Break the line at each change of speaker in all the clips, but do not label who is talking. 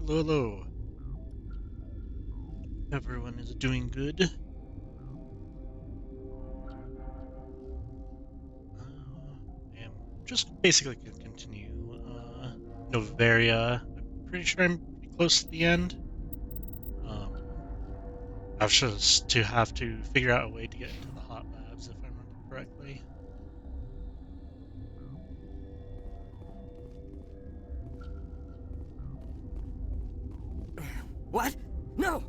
Hello, hello. Everyone is doing good. I am just basically going to continue Noveria. I'm pretty sure I'm pretty close to the end. Um, I've just to have to figure out a way to get into the hot labs if I remember correctly.
What? No!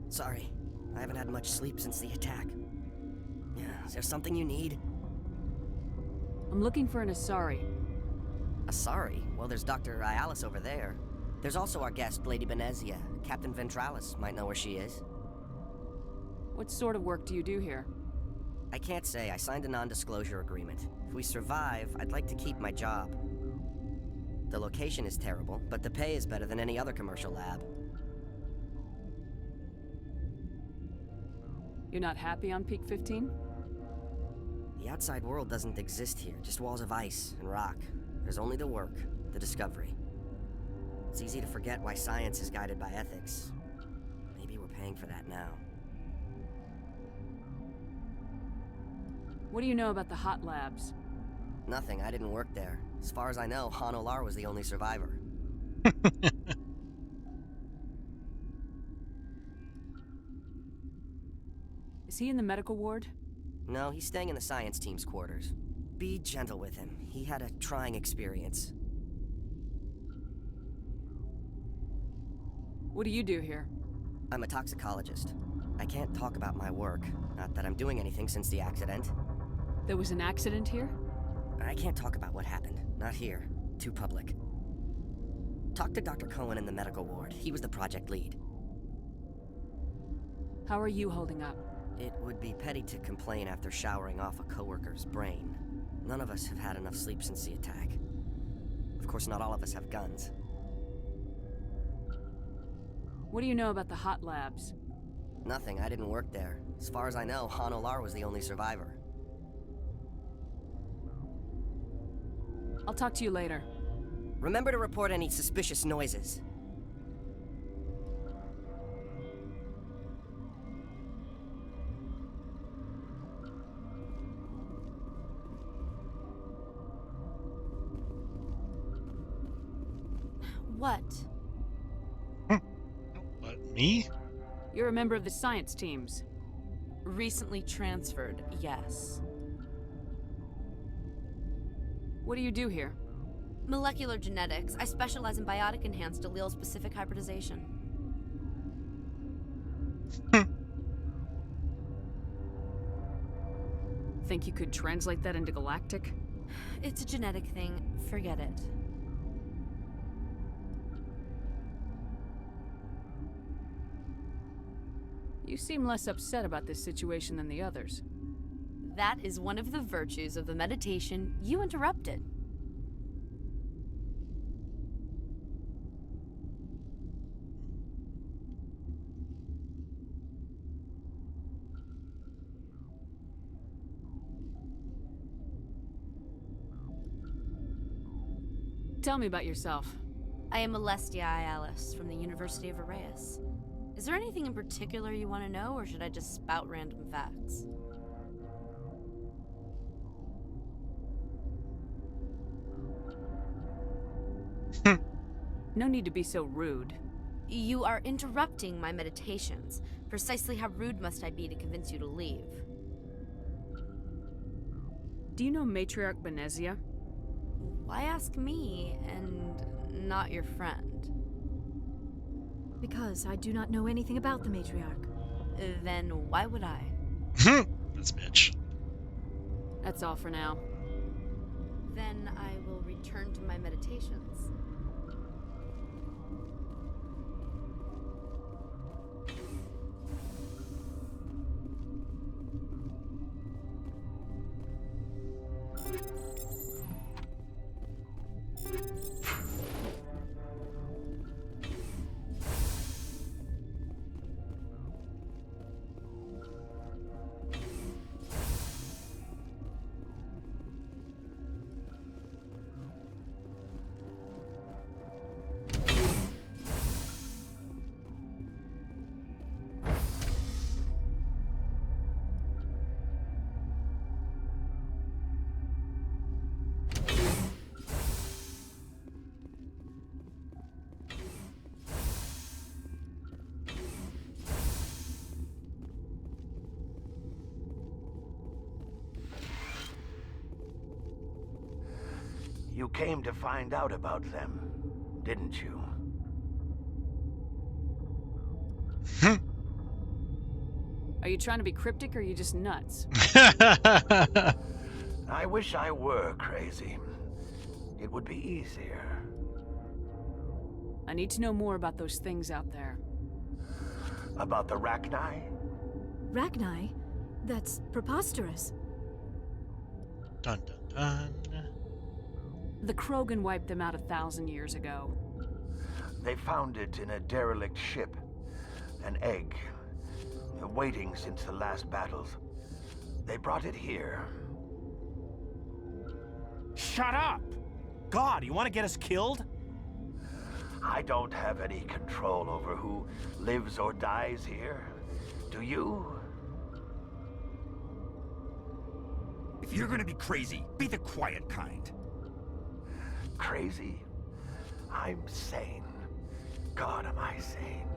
Sorry, I haven't had much sleep since the attack. Yeah, is there something you need?
I'm looking for an Asari.
Sorry. Well, there's Dr. Ialis over there. There's also our guest, Lady Benezia. Captain Ventralis might know where she is.
What sort of work do you do here?
I can't say. I signed a non-disclosure agreement. If we survive, I'd like to keep my job. The location is terrible, but the pay is better than any other commercial lab.
You're not happy on Peak 15?
The outside world doesn't exist here, just walls of ice and rock. There's only the work, the discovery. It's easy to forget why science is guided by ethics. Maybe we're paying for that now.
What do you know about the hot labs?
Nothing, I didn't work there. As far as I know, Han Olar was the only survivor.
Is he in the medical ward?
No, he's staying in the science team's quarters. Be gentle with him. He had a trying experience.
What do you do here?
I'm a toxicologist. I can't talk about my work. Not that I'm doing anything since the accident.
There was an accident here?
I can't talk about what happened. Not here. Too public. Talk to Dr. Cohen in the medical ward. He was the project lead.
How are you holding up?
It would be petty to complain after showering off a coworker's brain. None of us have had enough sleep since the attack. Of course, not all of us have guns.
What do you know about the hot labs?
Nothing, I didn't work there. As far as I know, Han Olar was the only survivor.
I'll talk to you later.
Remember to report any suspicious noises.
What?
What, me?
You're a member of the science teams.
Recently transferred, yes.
What do you do here?
Molecular genetics. I specialize in biotic-enhanced allele-specific hybridization.
Think you could translate that into galactic?
It's a genetic thing. Forget it.
You seem less upset about this situation than the others.
That is one of the virtues of the meditation you interrupted.
Tell me about yourself.
I am Alestia Ialis from the University of Arraeus. Is there anything in particular you want to know, or should I just spout random facts?
No need to be so rude.
You are interrupting my meditations. Precisely how rude must I be to convince you to leave?
Do you know Matriarch Benezia?
Why ask me, and not your friend?
Because I do not know anything about the matriarch.
Then why would I?
This bitch.
That's all for now.
Then I will return to my meditations.
You came to find out about them, didn't you?
Are you trying to be cryptic or are you just nuts?
I wish I were crazy. It would be easier.
I need to know more about those things out there.
About the Rachni?
Rachni? That's preposterous.
Dun dun dun.
The Krogan wiped them out 1,000 years ago.
They found it in a derelict ship. An egg. Waiting since the last battles. They brought it here.
Shut up! God, you want to get us killed?
I don't have any control over who lives or dies here. Do you?
If you're gonna be crazy, be the quiet kind.
Crazy? I'm sane. God, am I sane?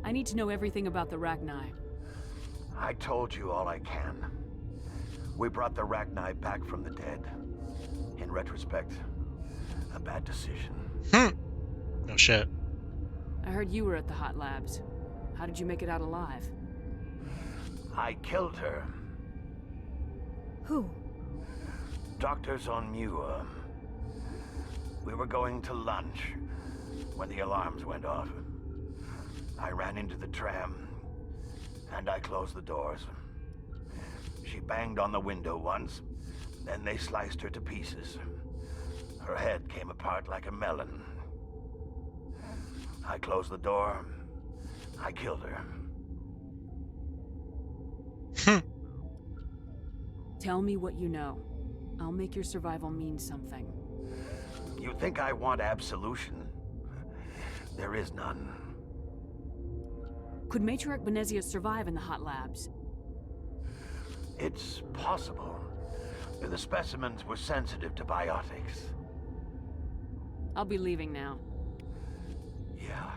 I need to know everything about the Rachni.
I told you all I can. We brought the Rachni back from the dead. In retrospect, a bad decision.
No shit.
I heard you were at the hot labs. How did you make it out alive?
I killed her.
Who?
Doctors on Muir. We were going to lunch when the alarms went off. I ran into the tram, and I closed the doors. She banged on the window once, then they sliced her to pieces. Her head came apart like a melon. I closed the door. I killed her.
Tell me what you know. I'll make your survival mean something.
You think I want absolution? There is none.
Could Matriarch Benezia survive in the hot labs?
It's possible. The specimens were sensitive to biotics.
I'll be leaving now.
Yeah.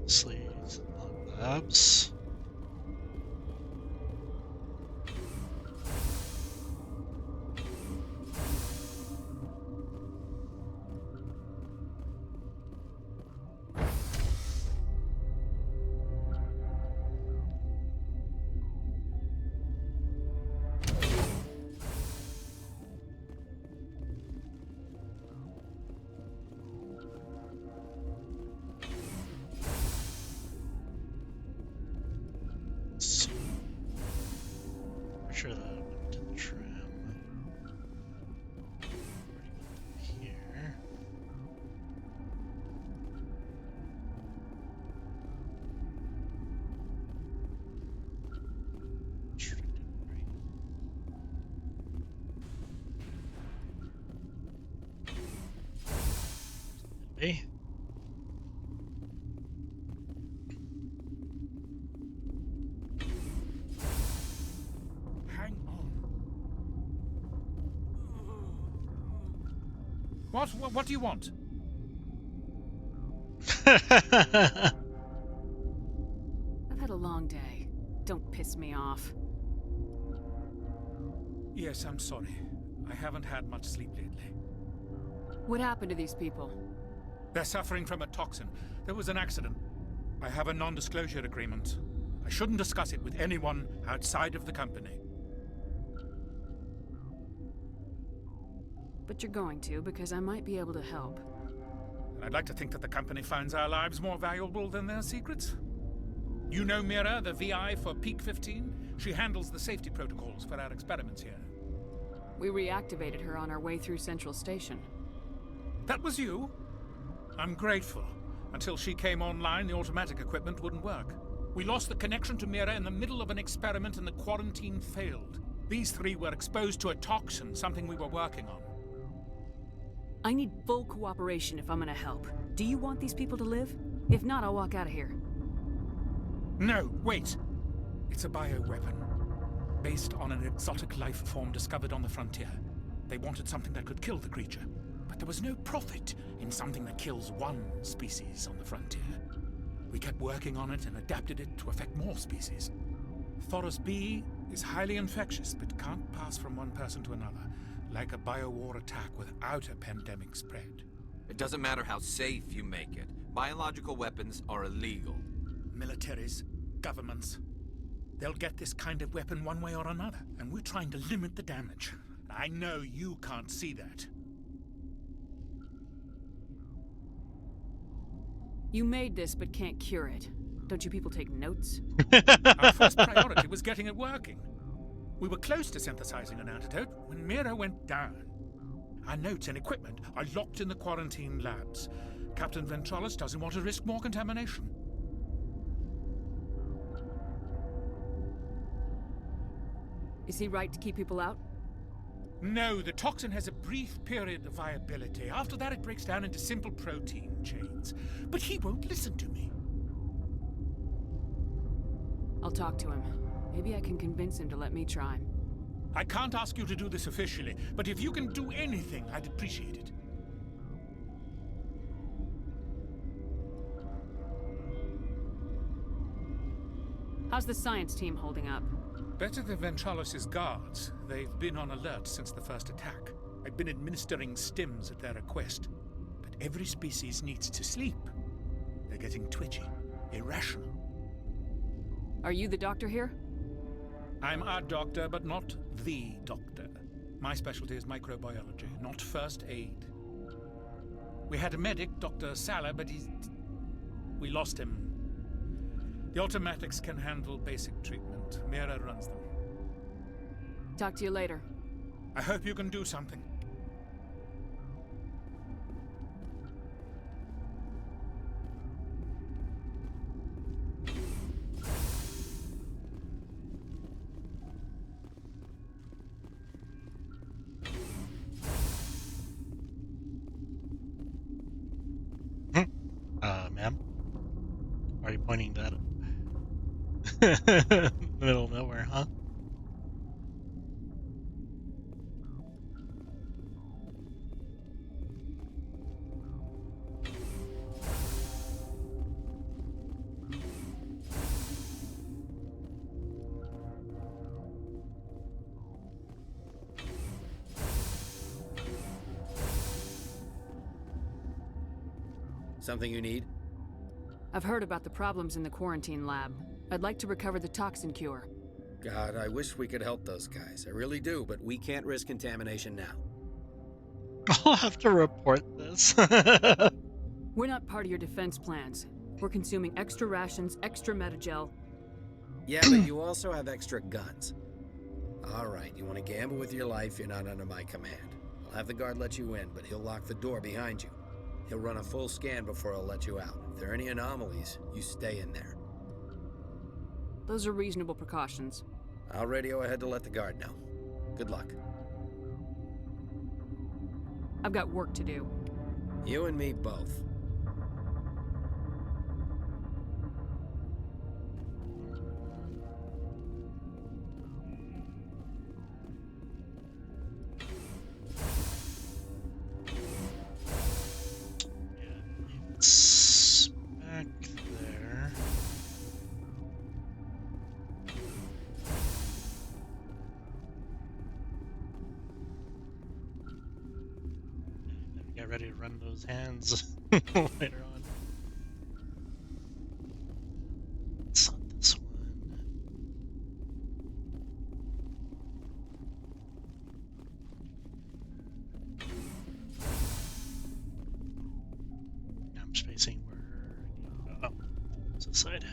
Sleeves on labs. Sure that went to the tram. Here. Hey.
What do you want?
I've had a long day. Don't piss me off.
Yes, I'm sorry. I haven't had much sleep lately.
What happened to these people?
They're suffering from a toxin. There was an accident. I have a non-disclosure agreement. I shouldn't discuss it with anyone outside of the company.
But you're going to, because I might be able to help.
And I'd like to think that the company finds our lives more valuable than their secrets. You know Mira, the VI for Peak 15? She handles the safety protocols for our experiments here.
We reactivated her on our way through Central Station.
That was you? I'm grateful. Until she came online, the automatic equipment wouldn't work. We lost the connection to Mira in the middle of an experiment and the quarantine failed. These three were exposed to a toxin, something we were working on.
I need full cooperation if I'm gonna help. Do you want these people to live? If not, I'll walk out of here.
No, wait. It's a bioweapon. based on an exotic life form discovered on the frontier. They wanted something that could kill the creature, but there was no profit in something that kills one species on the frontier. We kept working on it and adapted it to affect more species. Thoros B is highly infectious, but can't pass from one person to another, like a biowar attack without a pandemic spread.
It doesn't matter how safe you make it. Biological weapons are illegal.
Militaries, governments, they'll get this kind of weapon one way or another, and we're trying to limit the damage. I know you can't see that.
You made this but can't cure it. Don't you people take notes?
Our first priority was getting it working. We were close to synthesizing an antidote when Mira went down. Our notes and equipment are locked in the quarantine labs. Captain Ventralis doesn't want to risk more contamination.
Is he right to keep people out?
No, the toxin has a brief period of viability. After that, it breaks down into simple protein chains. But he won't listen to me.
I'll talk to him. Maybe I can convince him to let me try.
I can't ask you to do this officially, but if you can do anything, I'd appreciate it.
How's the science team holding up?
Better than Ventralis' guards. They've been on alert since the first attack. I've been administering stims at their request. But every species needs to sleep. They're getting twitchy, irrational.
Are you the doctor here?
I'm a doctor, but not the doctor. My specialty is microbiology, not first aid. We had a medic, Dr. Salah, but we lost him. The automatics can handle basic treatment. Mira runs them.
Talk to you later.
I hope you can do something.
Ma'am? Are you pointing that up? Middle of nowhere, huh?
Something you need?
I've heard about the problems in the quarantine lab. I'd like to recover the toxin cure.
God, I wish we could help those guys. I really do, but we can't risk contamination now.
I'll have to report this.
We're not part of your defense plans. We're consuming extra rations, extra metagel.
Yeah, but you also have extra guns. All right, you want to gamble with your life, you're not under my command. I'll have the guard let you in, but he'll lock the door behind you. He'll run a full scan before he'll let you out. If there are any anomalies, you stay in there.
Those are reasonable precautions.
I'll radio ahead to let the guard know. Good luck.
I've got work to do.
You and me both.
It's back there. Get ready to run those hands later on. It's not this one. I'm spacing where I need to go. Oh, it's this side.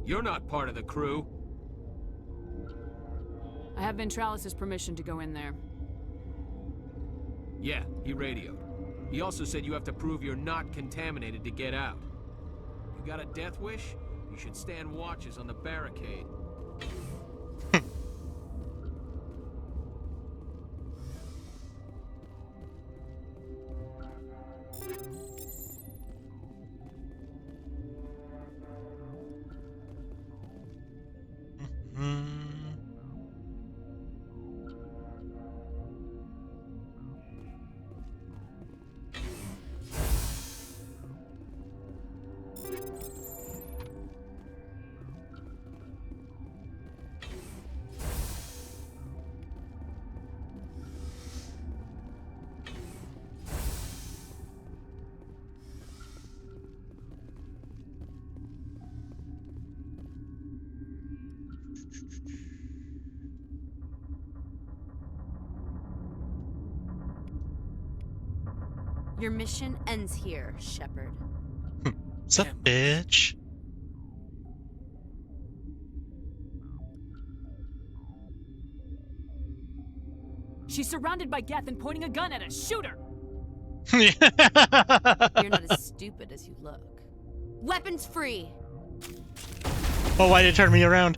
You're not part of the crew.
I have Ventralis' permission to go in there.
Yeah, he radioed. He also said you have to prove you're not contaminated to get out. You got a death wish? You should stand watches on the barricade.
Your mission ends here, Shepard.
What's up, bitch?
She's surrounded by Geth and pointing a gun at us. Shoot her!
You're not as stupid as you look. Weapons free!
Oh, why did it turn me around?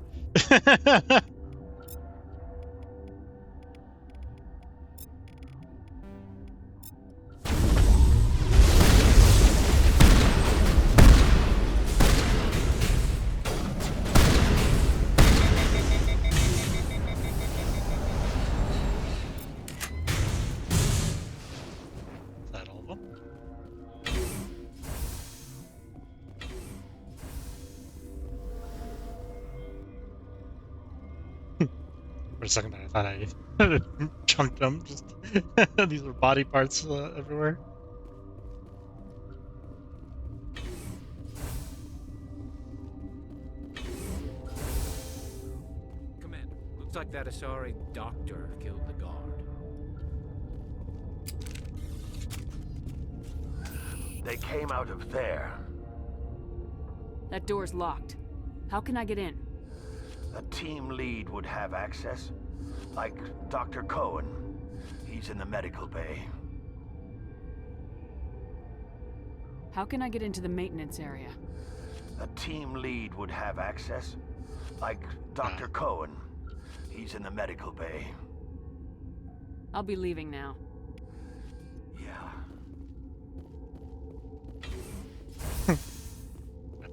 For a second, I thought I chunked them. Just these are body parts everywhere.
Commander, looks like that Asari doctor killed the guard.
They came out of there.
That door's locked. How can I get in?
A team lead would have access. Like Dr. Cohen. He's in the medical bay.
How can I get into the maintenance area?
A team lead would have access. Like Dr. Cohen. He's in the medical bay.
I'll be leaving now.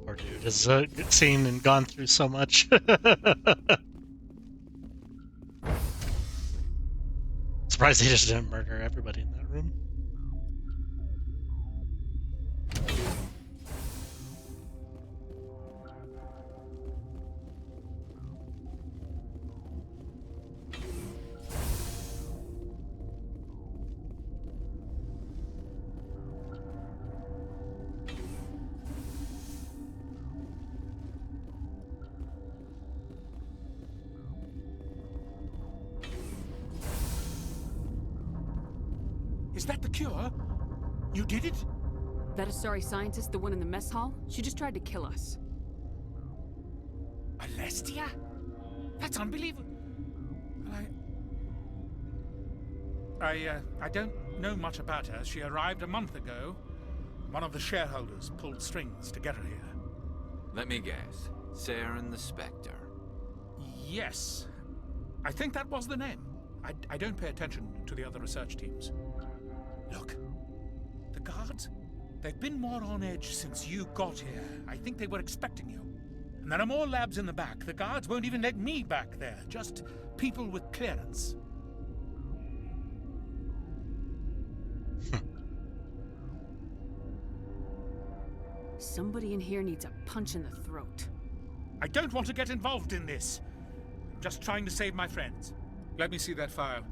Poor dude has seen and gone through so much. Surprised he just didn't murder everybody in that room.
Is that the cure? You did it?
That Asari scientist, the one in the mess hall? She just tried to kill us.
Alestia? That's unbelievable. I don't know much about her. She arrived a month ago. One of the shareholders pulled strings to get her here.
Let me guess. Saren the Spectre.
Yes. I think that was the name. I don't pay attention to the other research teams. Look, the guards, they've been more on edge since you got here. I think they were expecting you. And there are more labs in the back. The guards won't even let me back there. Just people with clearance.
Somebody in here needs a punch in the throat.
I don't want to get involved in this. I'm just trying to save my friends. Let me see that file.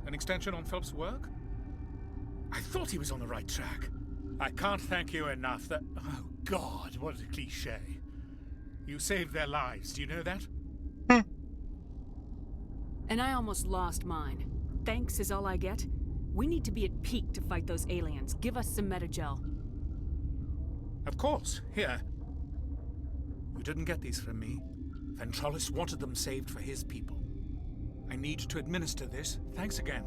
An extension on Phelps' work? I thought he was on the right track. I can't thank you enough that... Oh, God, what a cliché. You saved their lives, do you know that?
And I almost lost mine. Thanks is all I get? We need to be at peak to fight those aliens. Give us some Metagel.
Of course. Here. You didn't get these from me. Ventralis wanted them saved for his people. I need to administer this. Thanks again.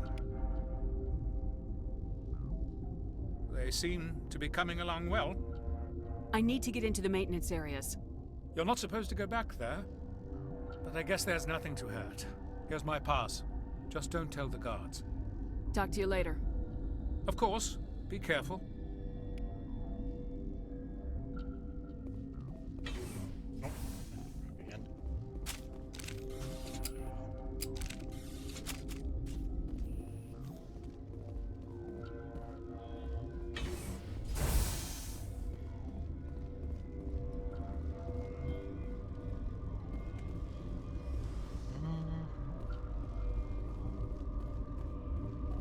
They seem to be coming along well.
I need to get into the maintenance areas.
You're not supposed to go back there, but I guess there's nothing to hurt. Here's my pass. Just don't tell the guards.
Talk to you later.
Of course. Be careful.
Again.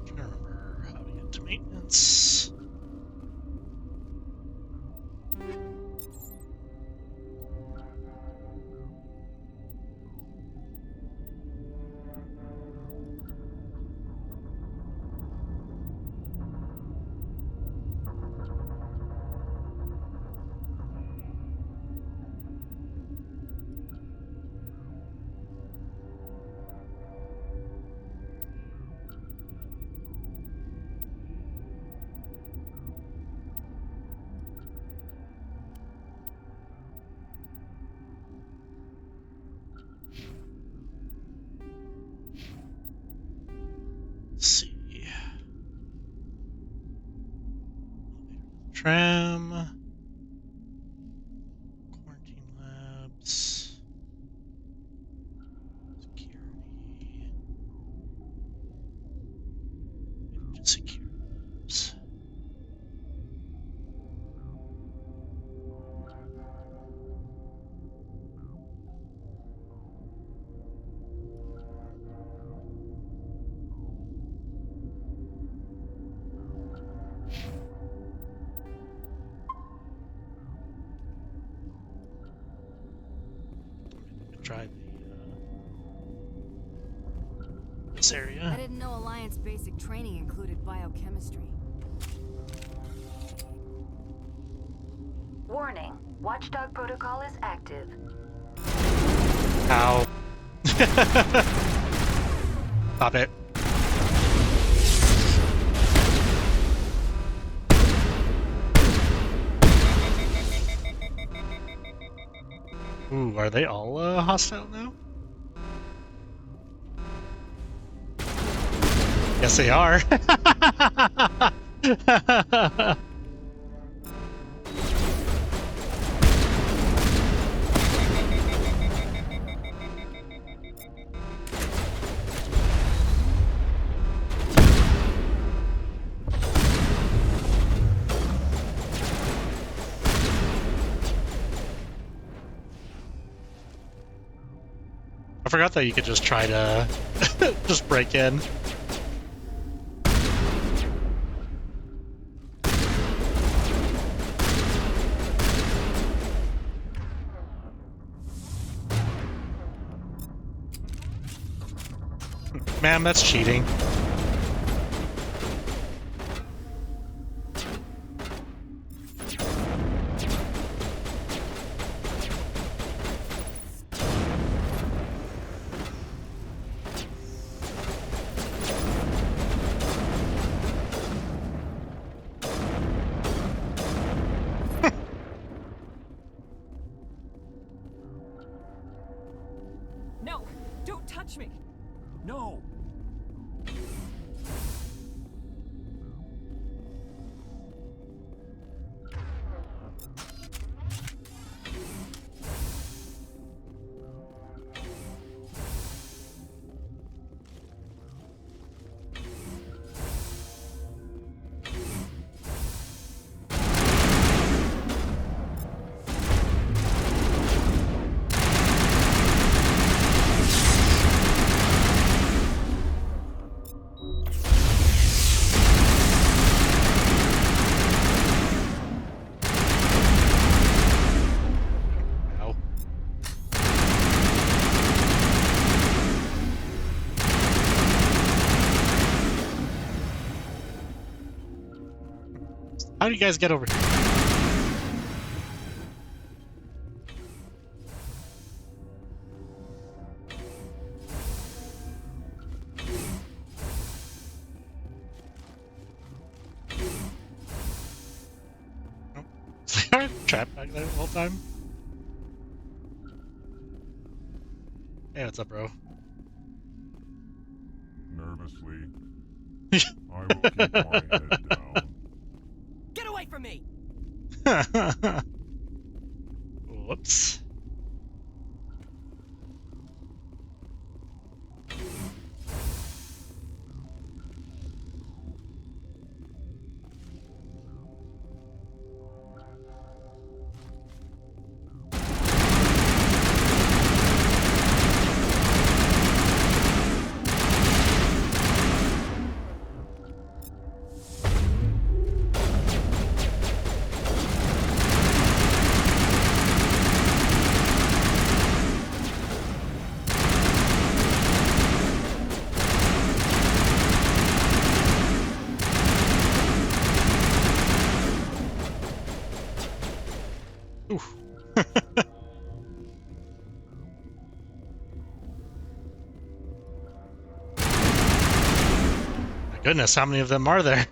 Trying to remember how to get to maintenance. Let's see. Tram. Quarantine labs. Security. Security labs. Try this
I
area.
didn't know Alliance basic training included biochemistry.
Warning. Watchdog protocol is active.
Ow. Stop it. Ooh, are they all hostile now? Yes, they are. I forgot that you could just try to just break in. Ma'am, that's cheating.
No! Don't touch me!
No!
Ow. How do you guys get over here? guard trapped back there the whole time? Hey, what's up, bro?
Nervously, I will keep my head down.
Get away from me!
Whoops. Oof. My goodness, how many of them are there?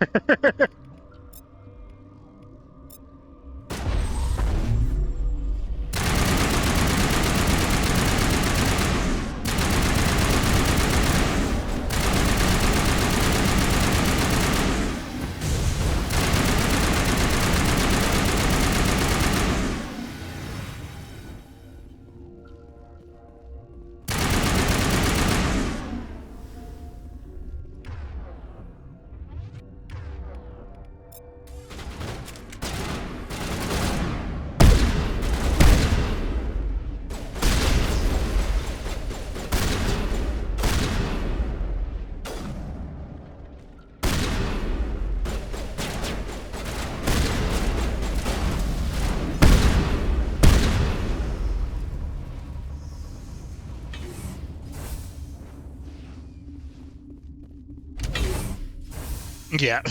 Yeah.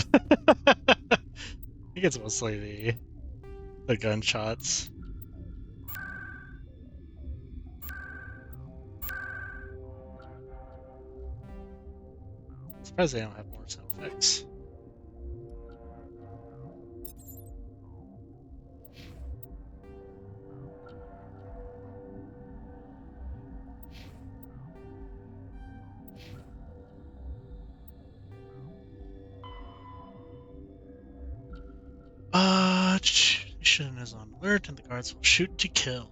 I think it's mostly the gunshots. I'm surprised they don't have more sound effects. Station is on alert and the guards will shoot to kill.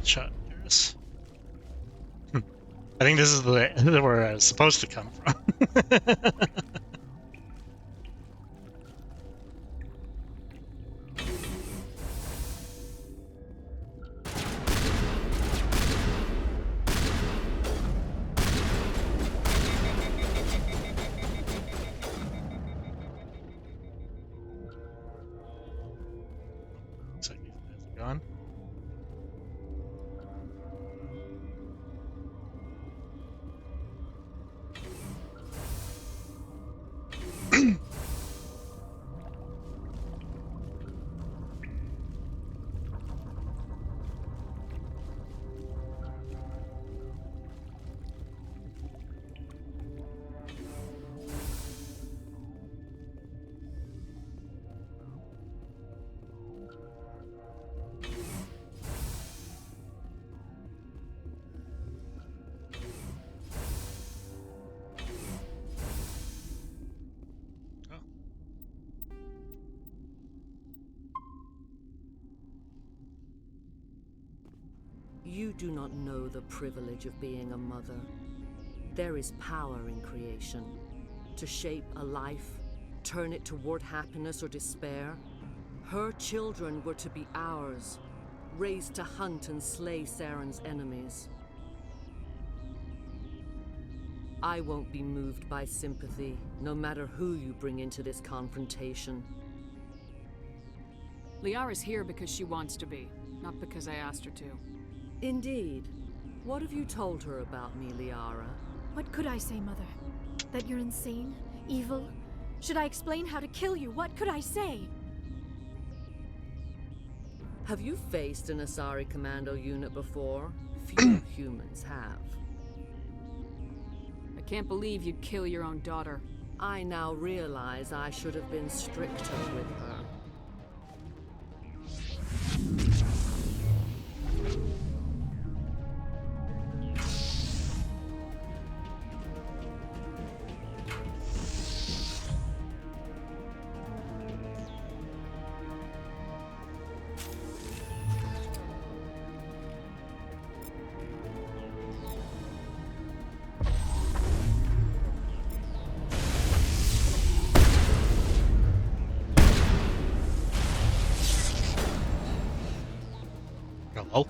Shot yours. I think this is where I was supposed to come from. Looks like these guys are gone.
You do not know the privilege of being a mother. There is power in creation. To shape a life, turn it toward happiness or despair. Her children were to be ours, raised to hunt and slay Saren's enemies. I won't be moved by sympathy, no matter who you bring into this confrontation.
Liara's here because she wants to be, not because I asked her to.
Indeed. What have you told her about me, Liara?
What could I say, Mother? That you're insane? Evil? Should I explain how to kill you? What could I say?
Have you faced an Asari commando unit before? Few humans have.
I can't believe you'd kill your own daughter.
I now realize I should have been stricter with her.
Hello?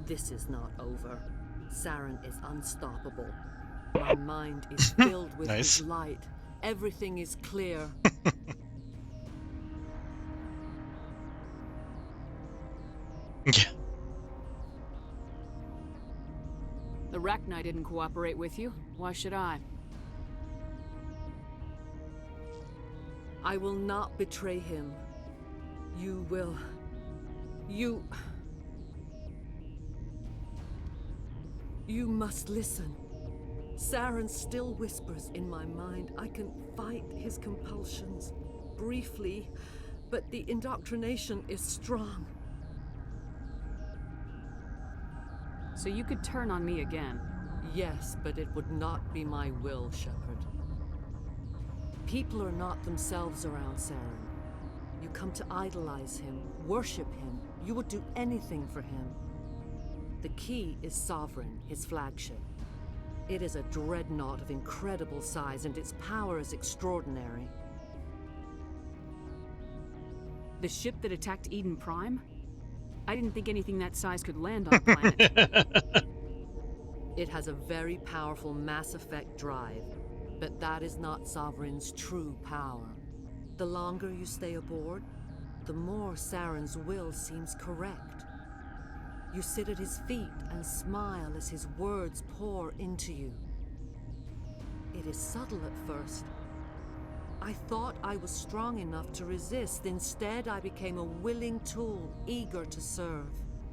This is not over. Saren is unstoppable. My mind is filled with
Nice.
his light. Everything is clear.
Yeah.
The Rachni didn't cooperate with you. Why should I?
I will not betray him. You will. You must listen. Saren still whispers in my mind. I can fight his compulsions. Briefly, but the indoctrination is strong.
So you could turn on me again?
Yes, but it would not be my will, Shepard. People are not themselves around Saren. You come to idolize him, worship him. You would do anything for him. The key is Sovereign, his flagship. It is a dreadnought of incredible size, and its power is extraordinary.
The ship that attacked Eden Prime? I didn't think anything that size could land on a planet.
It has a very powerful mass effect drive, but that is not Sovereign's true power. The longer you stay aboard, the more Saren's will seems correct. You sit at his feet and smile as his words pour into you. It is subtle at first. I thought I was strong enough to resist. Instead, I became a willing tool, eager to serve.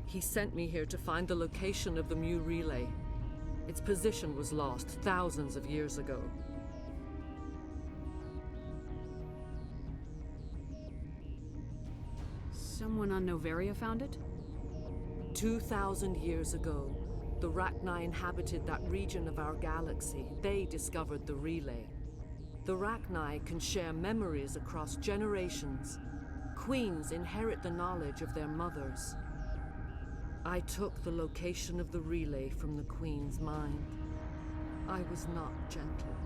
He sent me here to find the location of the Mu relay. Its position was lost thousands of years ago.
Someone on Noveria found it?
2,000 years ago, the Rachni inhabited that region of our galaxy. They discovered the relay. The Rachni can share memories across generations. Queens inherit the knowledge of their mothers. I took the location of the relay from the Queen's mind. I was not gentle.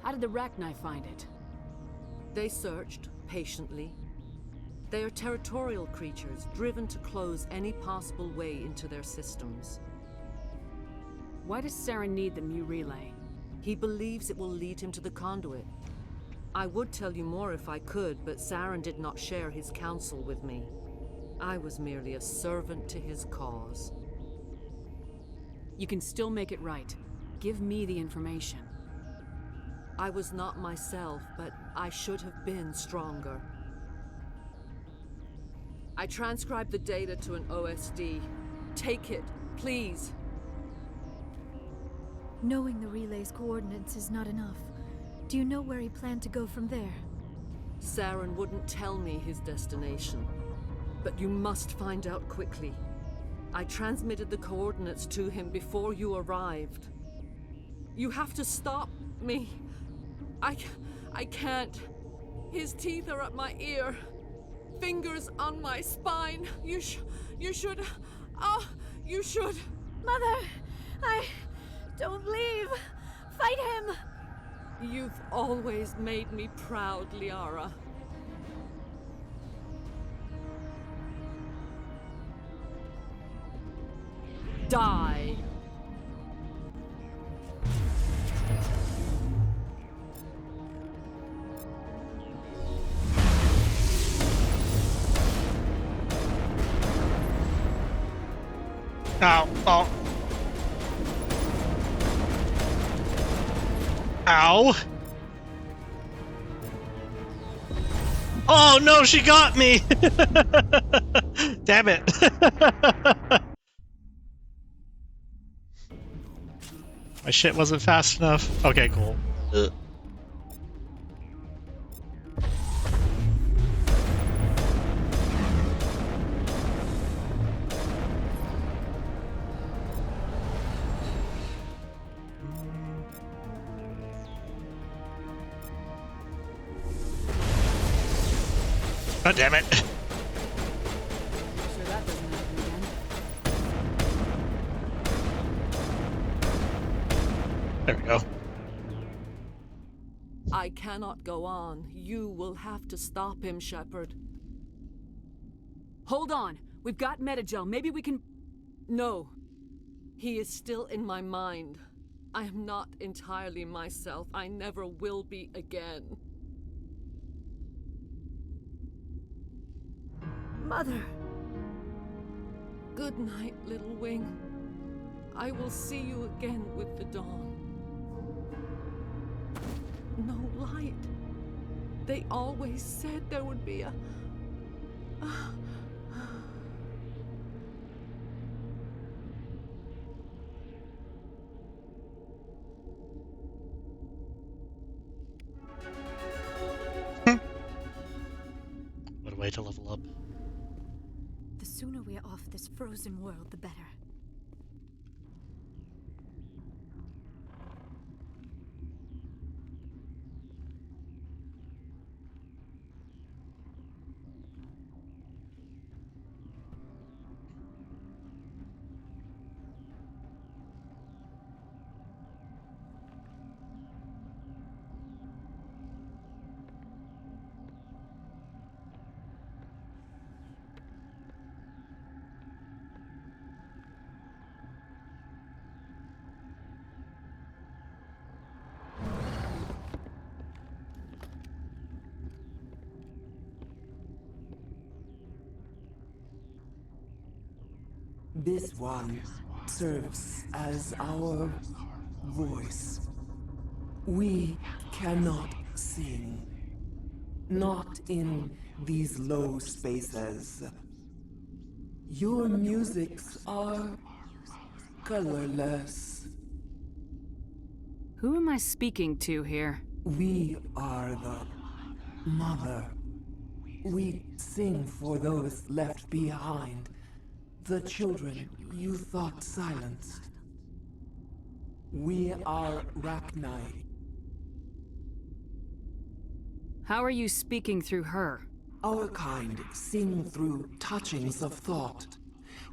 How did the Rachni find it?
They searched, patiently. They are territorial creatures, driven to close any possible way into their systems.
Why does Saren need the Mu relay?
He believes it will lead him to the conduit. I would tell you more if I could, but Saren did not share his counsel with me. I was merely a servant to his cause.
You can still make it right. Give me the information.
I was not myself, but I should have been stronger. I transcribed the data to an OSD. Take it, please.
Knowing the relay's coordinates is not enough. Do you know where he planned to go from there?
Saren wouldn't tell me his destination. But you must find out quickly. I transmitted the coordinates to him before you arrived. You have to stop me. I can't. His teeth are at my ear. Fingers on my spine. You should. You should.
Mother! Don't leave! Fight him!
You've always made me proud, Liara. Die!
Ow. Oh. Ow. Oh no, she got me! Damn it. My shit wasn't fast enough. Okay, cool. Ugh. God damn it.
Sure that doesn't happen again.
There we go.
I cannot go on. You will have to stop him, Shepard.
Hold on. We've got Metagel. Maybe we can...
No. He is still in my mind. I am not entirely myself. I never will be again.
Mother!
Good night, little wing. I will see you again with the dawn. No light. They always said there would be a...
What a way to level up.
The sooner we are off this frozen world, the better.
This one serves as our voice. We cannot sing. Not in these low spaces. Your musics are colorless.
Who am I speaking to here?
We are the mother. We sing for those left behind. The children you thought silenced. We are Rachni.
How are you speaking through her?
Our kind sing through touchings of thought.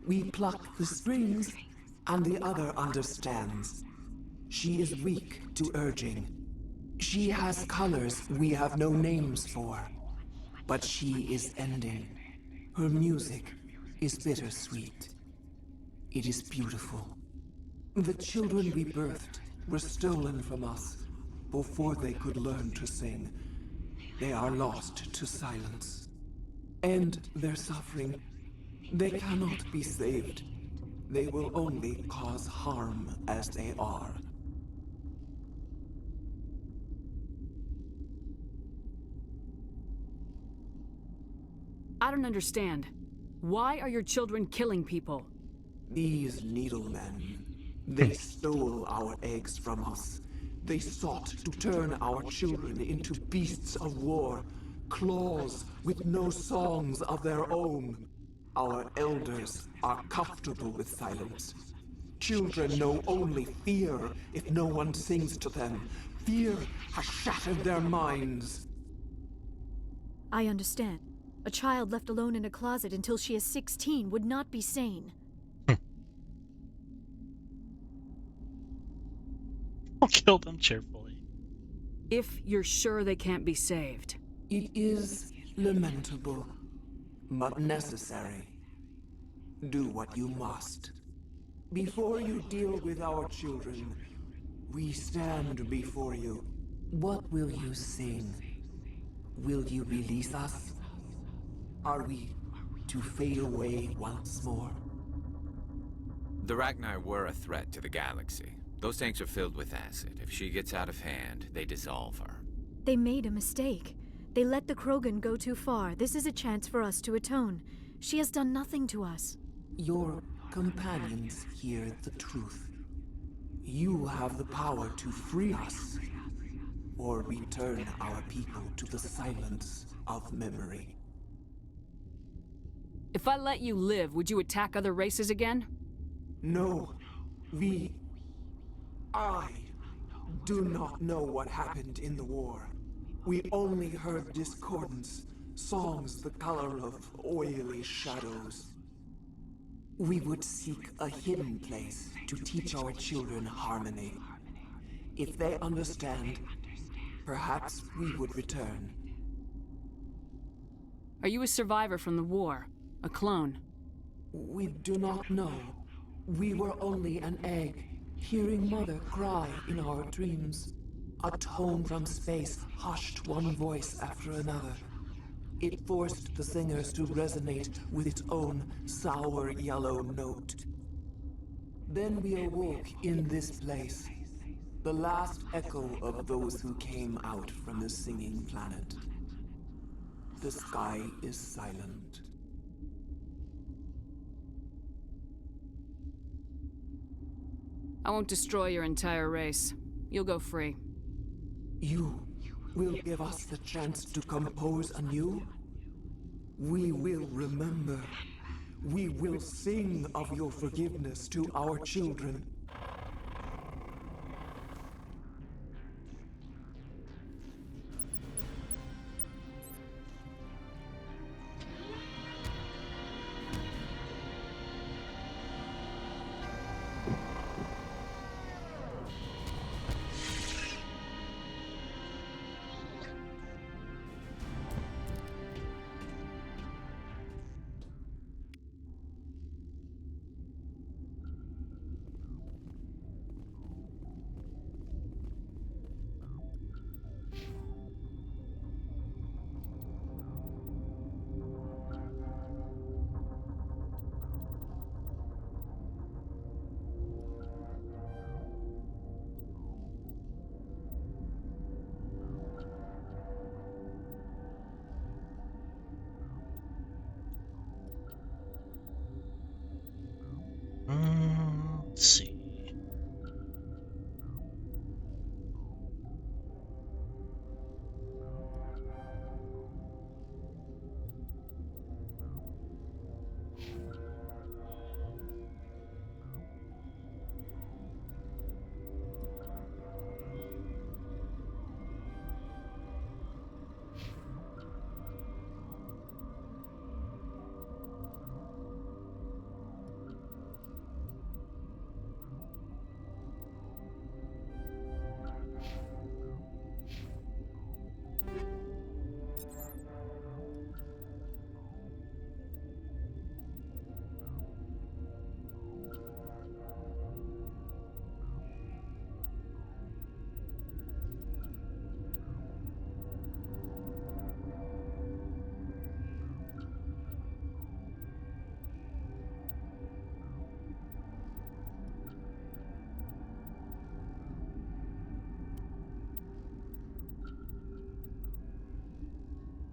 We pluck the strings, and the other understands. She is weak to urging. She has colors we have no names for. But she is ending. Her music is bittersweet. It is beautiful. The children we birthed were stolen from us before they could learn to sing. They are lost to silence. And their suffering, they cannot be saved. They will only cause harm as they are.
I don't understand. Why are your children killing people?
These needlemen, they stole our eggs from us. They sought to turn our children into beasts of war, claws with no songs of their own. Our elders are comfortable with silence. Children know only fear if no one sings to them. Fear has shattered their minds.
I understand. A child left alone in a closet until she is 16 would not be sane.
I'll kill them cheerfully.
If you're sure they can't be saved.
It is lamentable, but necessary. Do what you must. Before you deal with our children, we stand before you. What will you sing? Will you release us? Are we to fade away once more?
The Rachni were a threat to the galaxy. Those tanks are filled with acid. If she gets out of hand, they dissolve her.
They made a mistake. They let the Krogan go too far. This is a chance for us to atone. She has done nothing to us.
Your companions hear the truth. You have the power to free us, or return our people to the silence of memory.
If I let you live, would you attack other races again?
No, I do not know what happened in the war. We only heard discordance, songs the color of oily shadows. We would seek a hidden place to teach our children harmony. If they understand, perhaps we would return.
Are you a survivor from the war? A clone?
We do not know. We were only an egg, hearing Mother cry in our dreams. A tone from space hushed one voice after another. It forced the singers to resonate with its own sour yellow note. Then we awoke in this place, the last echo of those who came out from the singing planet. The sky is silent.
I won't destroy your entire race. You'll go free.
You will give us the chance to compose anew? We will remember. We will sing of your forgiveness to our children.
Let's see.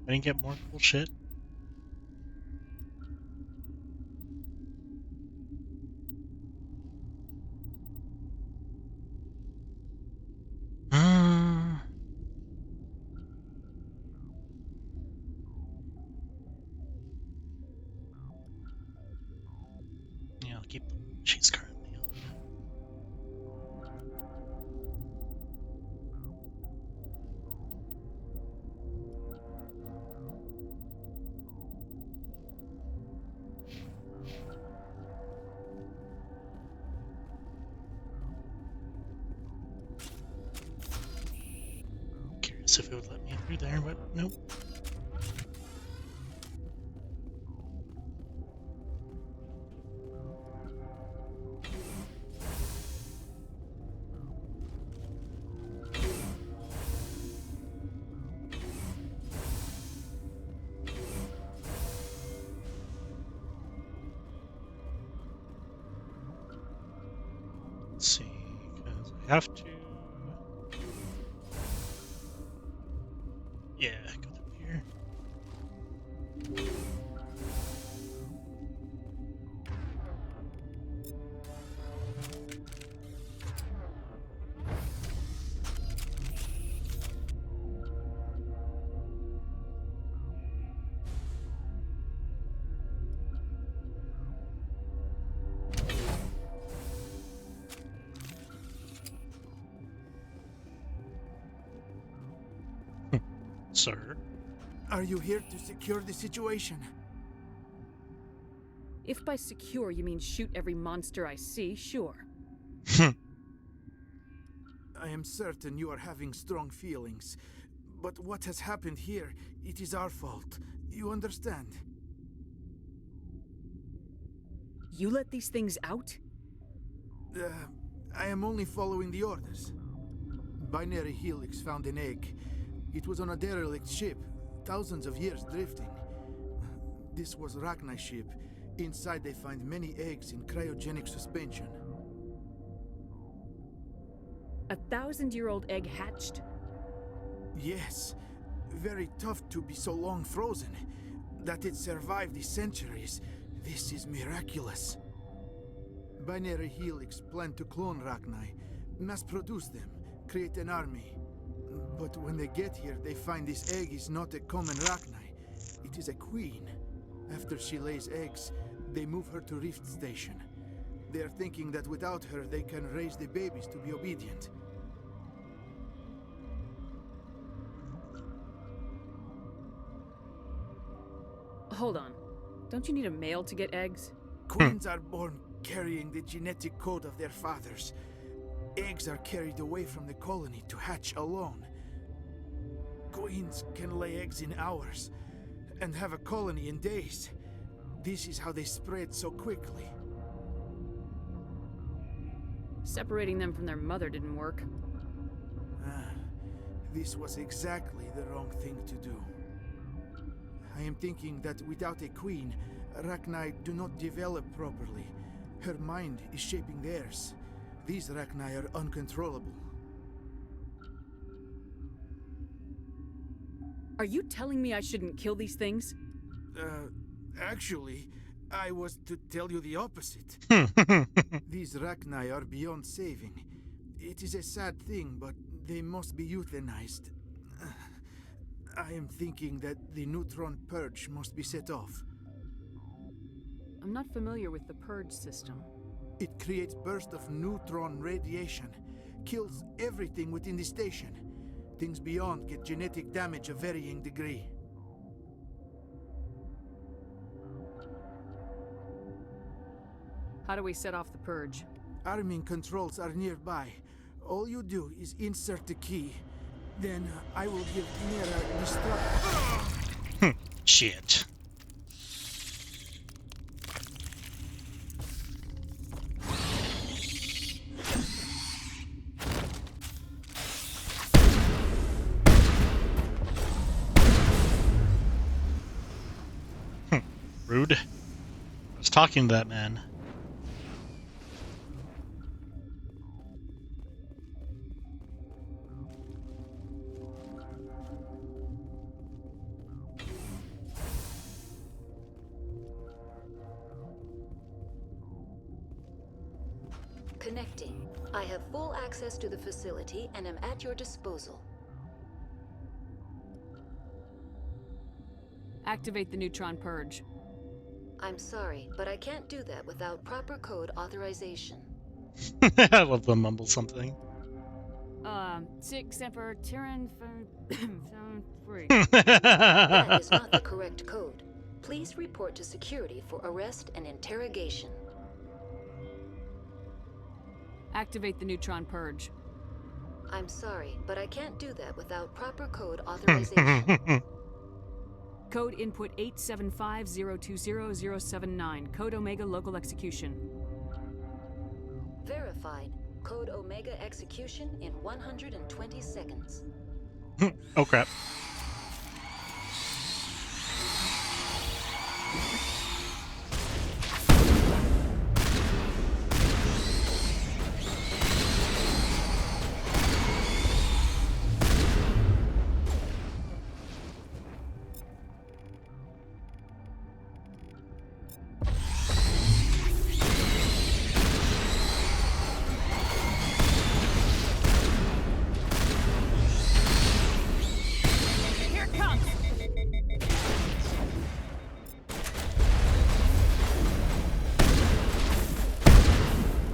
I didn't get more cool shit. Yeah, I'll keep the one she's currently on. Curious if it would let me through there, but nope. Let's see, because I have to. Yeah, go through here. Sir?
Are you here to secure the situation?
If by secure you mean shoot every monster I see, sure.
I am certain you are having strong feelings. But what has happened here, it is our fault. You understand?
You let these things out?
I am only following the orders. Binary Helix found an egg. It was on a derelict ship, thousands of years drifting. This was Rachni's ship. Inside they find many eggs in cryogenic suspension.
1,000-year-old egg hatched?
Yes. Very tough to be so long frozen. That it survived the centuries, this is miraculous. Binary Helix planned to clone Rachni, mass-produce them, create an army. But when they get here, they find this egg is not a common Rachni. It is a queen. After she lays eggs, they move her to Rift Station. They are thinking that without her, they can raise the babies to be obedient.
Hold on. Don't you need a male to get eggs?
Queens are born carrying the genetic code of their fathers. Eggs are carried away from the colony to hatch alone. Queens can lay eggs in hours and have a colony in days. This is how they spread so quickly.
Separating them from their mother didn't work.
This was exactly the wrong thing to do. I am thinking that without a queen, Rachni do not develop properly. Her mind is shaping theirs. These Rachni are uncontrollable.
Are you telling me I shouldn't kill these things?
Actually, I was to tell you the opposite. These Rachni are beyond saving. It is a sad thing, but they must be euthanized. I am thinking that the neutron purge must be set off.
I'm not familiar with the purge system.
It creates bursts of neutron radiation, kills everything within the station. Things beyond get genetic damage of varying degree.
How do we set off the purge?
Arming controls are nearby. All you do is insert the key. Then I will give Mira destruct.
Shit. Rude. I was talking to that man.
Connecting. I have full access to the facility and am at your disposal.
Activate the neutron purge.
I'm sorry, but I can't do that without proper code authorization.
I love them mumble something.
6 Emperor Tyrann 3.
That is not the correct code. Please report to security for arrest and interrogation.
Activate the neutron purge.
I'm sorry, but I can't do that without proper code authorization.
Code input 875020079. Code Omega local execution.
Verified. Code Omega execution in 120 seconds.
Oh crap.
Here it comes!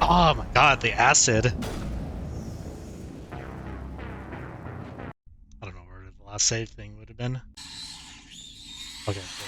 Oh my god, the acid. I don't know where the last save thing would have been. Okay, cool.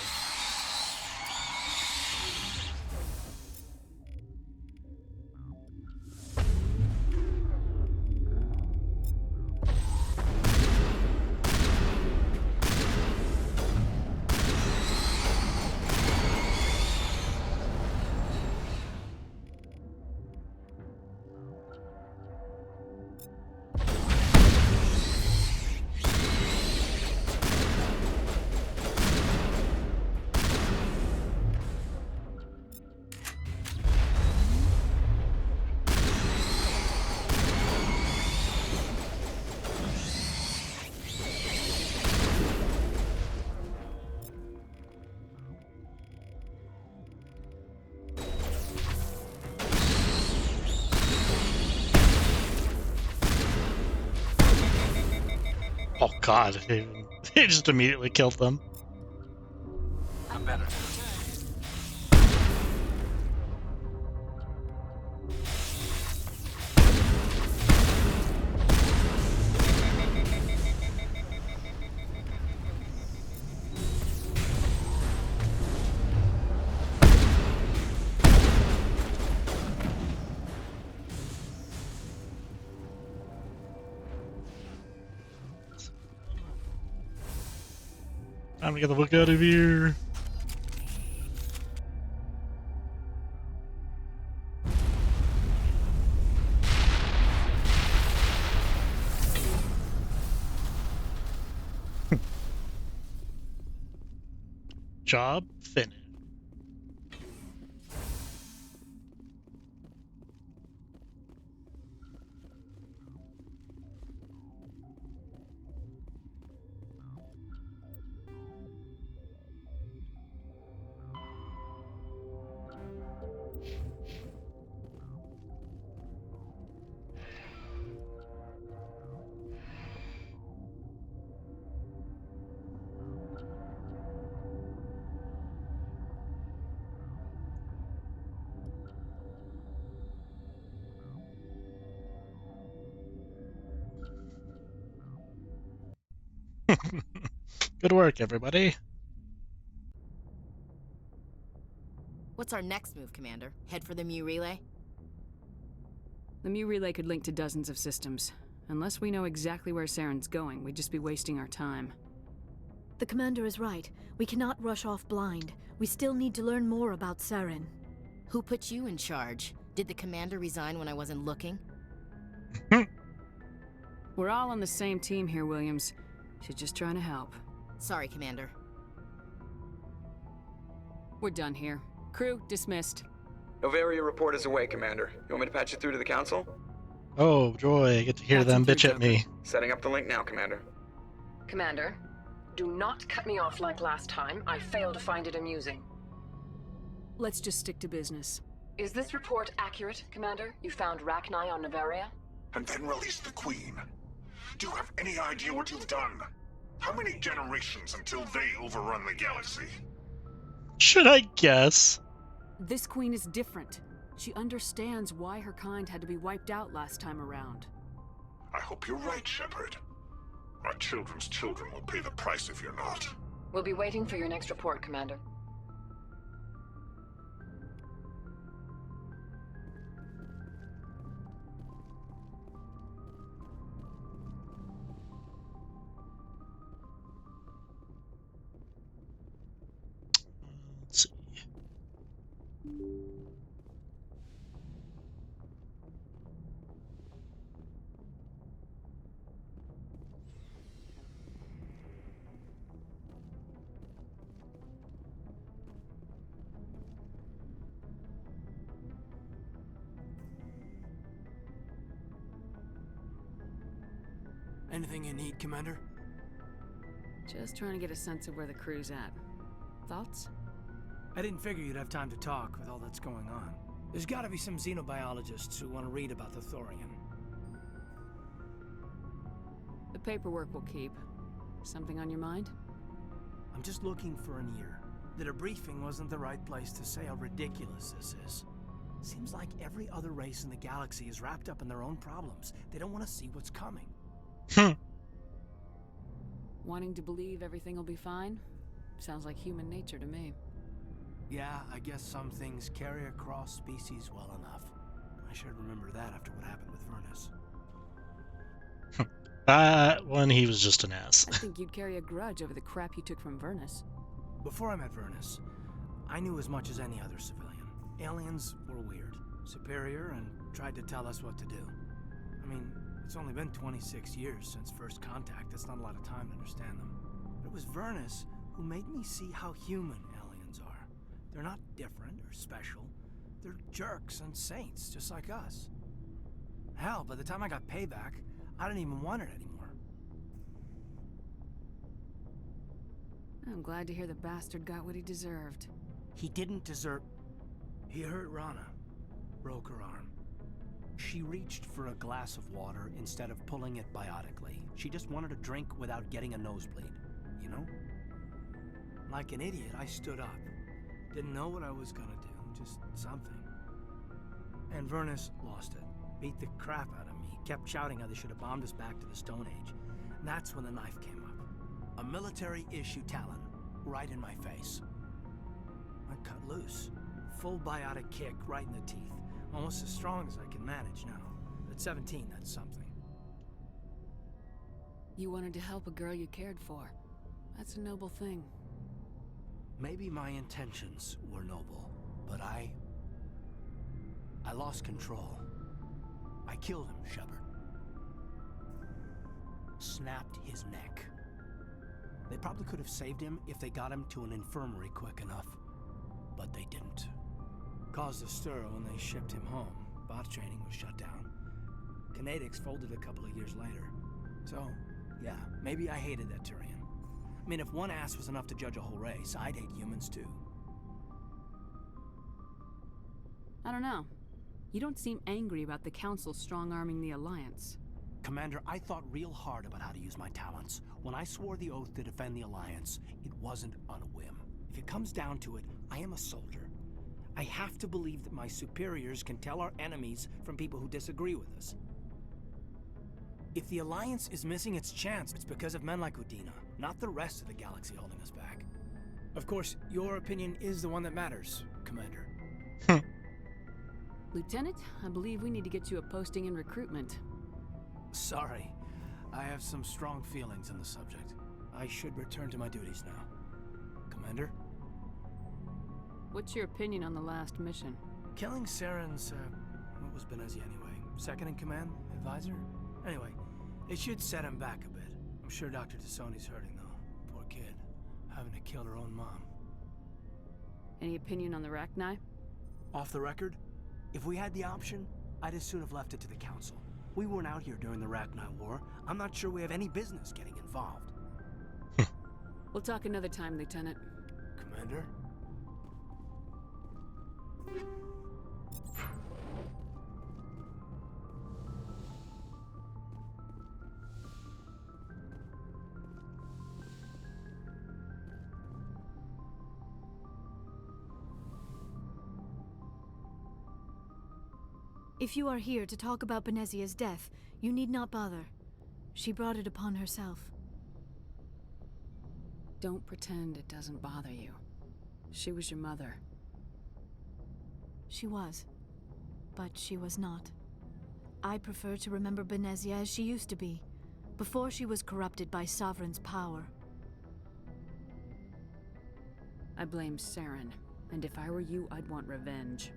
Oh god, they just immediately killed them.
I'm better.
Time to get the fuck out of here. Job finished. Good work, everybody.
What's our next move, Commander? Head for the Mu relay?
The Mu relay could link to dozens of systems. Unless we know exactly where Saren's going, we'd just be wasting our time.
The commander is right. We cannot rush off blind. We still need to learn more about Saren.
Who put you in charge? Did the commander resign when I wasn't looking?
We're all on the same team here, Williams. She's just trying to help.
Sorry, Commander.
We're done here. Crew, dismissed.
Noveria report is away, Commander. You want me to patch it through to the Council?
Oh, joy, I get to hear them bitch at me.
Setting up the link now, Commander.
Commander, do not cut me off like last time. I failed to find it amusing.
Let's just stick to business.
Is this report accurate, Commander? You found Rachni on Noveria?
And then released the Queen. Do you have any idea what you've done? How many generations until they overrun the galaxy?
Should I guess?
This queen is different. She understands why her kind had to be wiped out last time around.
I hope you're right, Shepard. My children's children will pay the price if you're not.
We'll be waiting for your next report, Commander.
Let's see.
Anything you need, Commander?
Just trying to get a sense of where the crew's at. Thoughts?
I didn't figure you'd have time to talk with all that's going on. There's gotta be some xenobiologists who want to read about the Thorian.
The paperwork will keep. Something on your mind?
I'm just looking for an ear. The debriefing wasn't the right place to say how ridiculous this is. Seems like every other race in the galaxy is wrapped up in their own problems. They don't want to see what's coming.
Wanting to believe everything will be fine? Sounds like human nature to me.
Yeah, I guess some things carry across species well enough. I should remember that after what happened with Vernus.
That one, he was just an ass.
I think you'd carry a grudge over the crap you took from Vernus.
Before I met Vernus, I knew as much as any other civilian. Aliens were weird, superior, and tried to tell us what to do. I mean, it's only been 26 years since first contact. That's not a lot of time to understand them. But it was Vernus who made me see how human aliens are. They're not different or special. They're jerks and saints, just like us. Hell, by the time I got payback, I didn't even want it anymore.
I'm glad to hear the bastard got what he deserved.
He didn't deserve... He hurt Rana. Broke her arm. She reached for a glass of water instead of pulling it biotically. She just wanted a drink without getting a nosebleed, you know? Like an idiot, I stood up. Didn't know what I was gonna do, just something. And Vernus lost it. Beat the crap out of me. Kept shouting how they should have bombed us back to the Stone Age. And that's when the knife came up. A military-issue talon, right in my face. I cut loose. Full biotic kick right in the teeth. Almost as strong as I can manage now. At 17, that's something.
You wanted to help a girl you cared for. That's a noble thing.
Maybe my intentions were noble, but I lost control. I killed him, Shepard. Snapped his neck. They probably could have saved him if they got him to an infirmary quick enough. But they didn't. Caused a stir when they shipped him home. Bot training was shut down. Kinetics folded a couple of years later. So, yeah, maybe I hated that Turian. I mean, if one ass was enough to judge a whole race, I'd hate humans too.
I don't know. You don't seem angry about the Council strong-arming the Alliance.
Commander, I thought real hard about how to use my talents. When I swore the oath to defend the Alliance, it wasn't on a whim. If it comes down to it, I am a soldier. I have to believe that my superiors can tell our enemies from people who disagree with us. If the Alliance is missing its chance, it's because of men like Udina, not the rest of the galaxy holding us back. Of course, your opinion is the one that matters, Commander.
Lieutenant, I believe we need to get you a posting in recruitment.
Sorry, I have some strong feelings on the subject. I should return to my duties now. Commander?
What's your opinion on the last mission?
Killing Saren's, what was Benezia anyway? Second in command? Advisor? Anyway, it should set him back a bit. I'm sure Dr. Tassoni's hurting, though. Poor kid. Having to kill her own mom.
Any opinion on the Rachni?
Off the record, if we had the option, I'd as soon have left it to the Council. We weren't out here during the Rachni War. I'm not sure we have any business getting involved.
We'll talk another time, Lieutenant.
Commander?
If you are here to talk about Benezia's death, you need not bother. She brought it upon herself.
Don't pretend it doesn't bother you. She was your mother.
She was. But she was not. I prefer to remember Benezia as she used to be, before she was corrupted by Sovereign's power.
I blame Saren, and if I were you, I'd want revenge.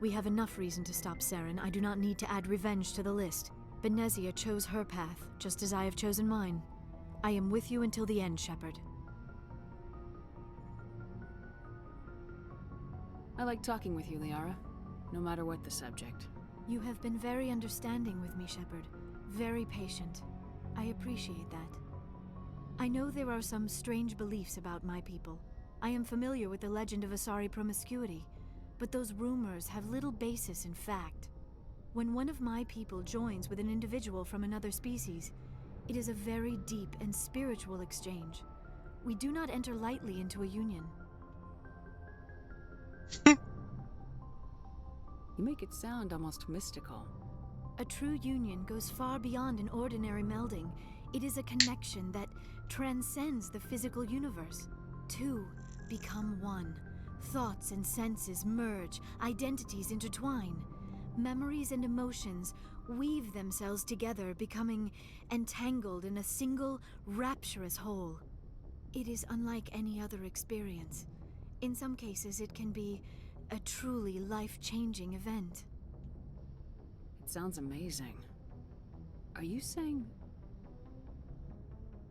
We have enough reason to stop Saren. I do not need to add revenge to the list. Benezia chose her path, just as I have chosen mine. I am with you until the end, Shepard.
I like talking with you, Liara, no matter what the subject.
You have been very understanding with me, Shepard. Very patient. I appreciate that. I know there are some strange beliefs about my people. I am familiar with the legend of Asari promiscuity, but those rumors have little basis in fact. When one of my people joins with an individual from another species, it is a very deep and spiritual exchange. We do not enter lightly into a union.
You make it sound almost mystical.
A true union goes far beyond an ordinary melding. It is a connection that transcends the physical universe. Two become one. Thoughts and senses merge, identities intertwine. Memories and emotions weave themselves together, becoming entangled in a single, rapturous whole. It is unlike any other experience. In some cases, it can be a truly life-changing event.
It sounds amazing. Are you saying...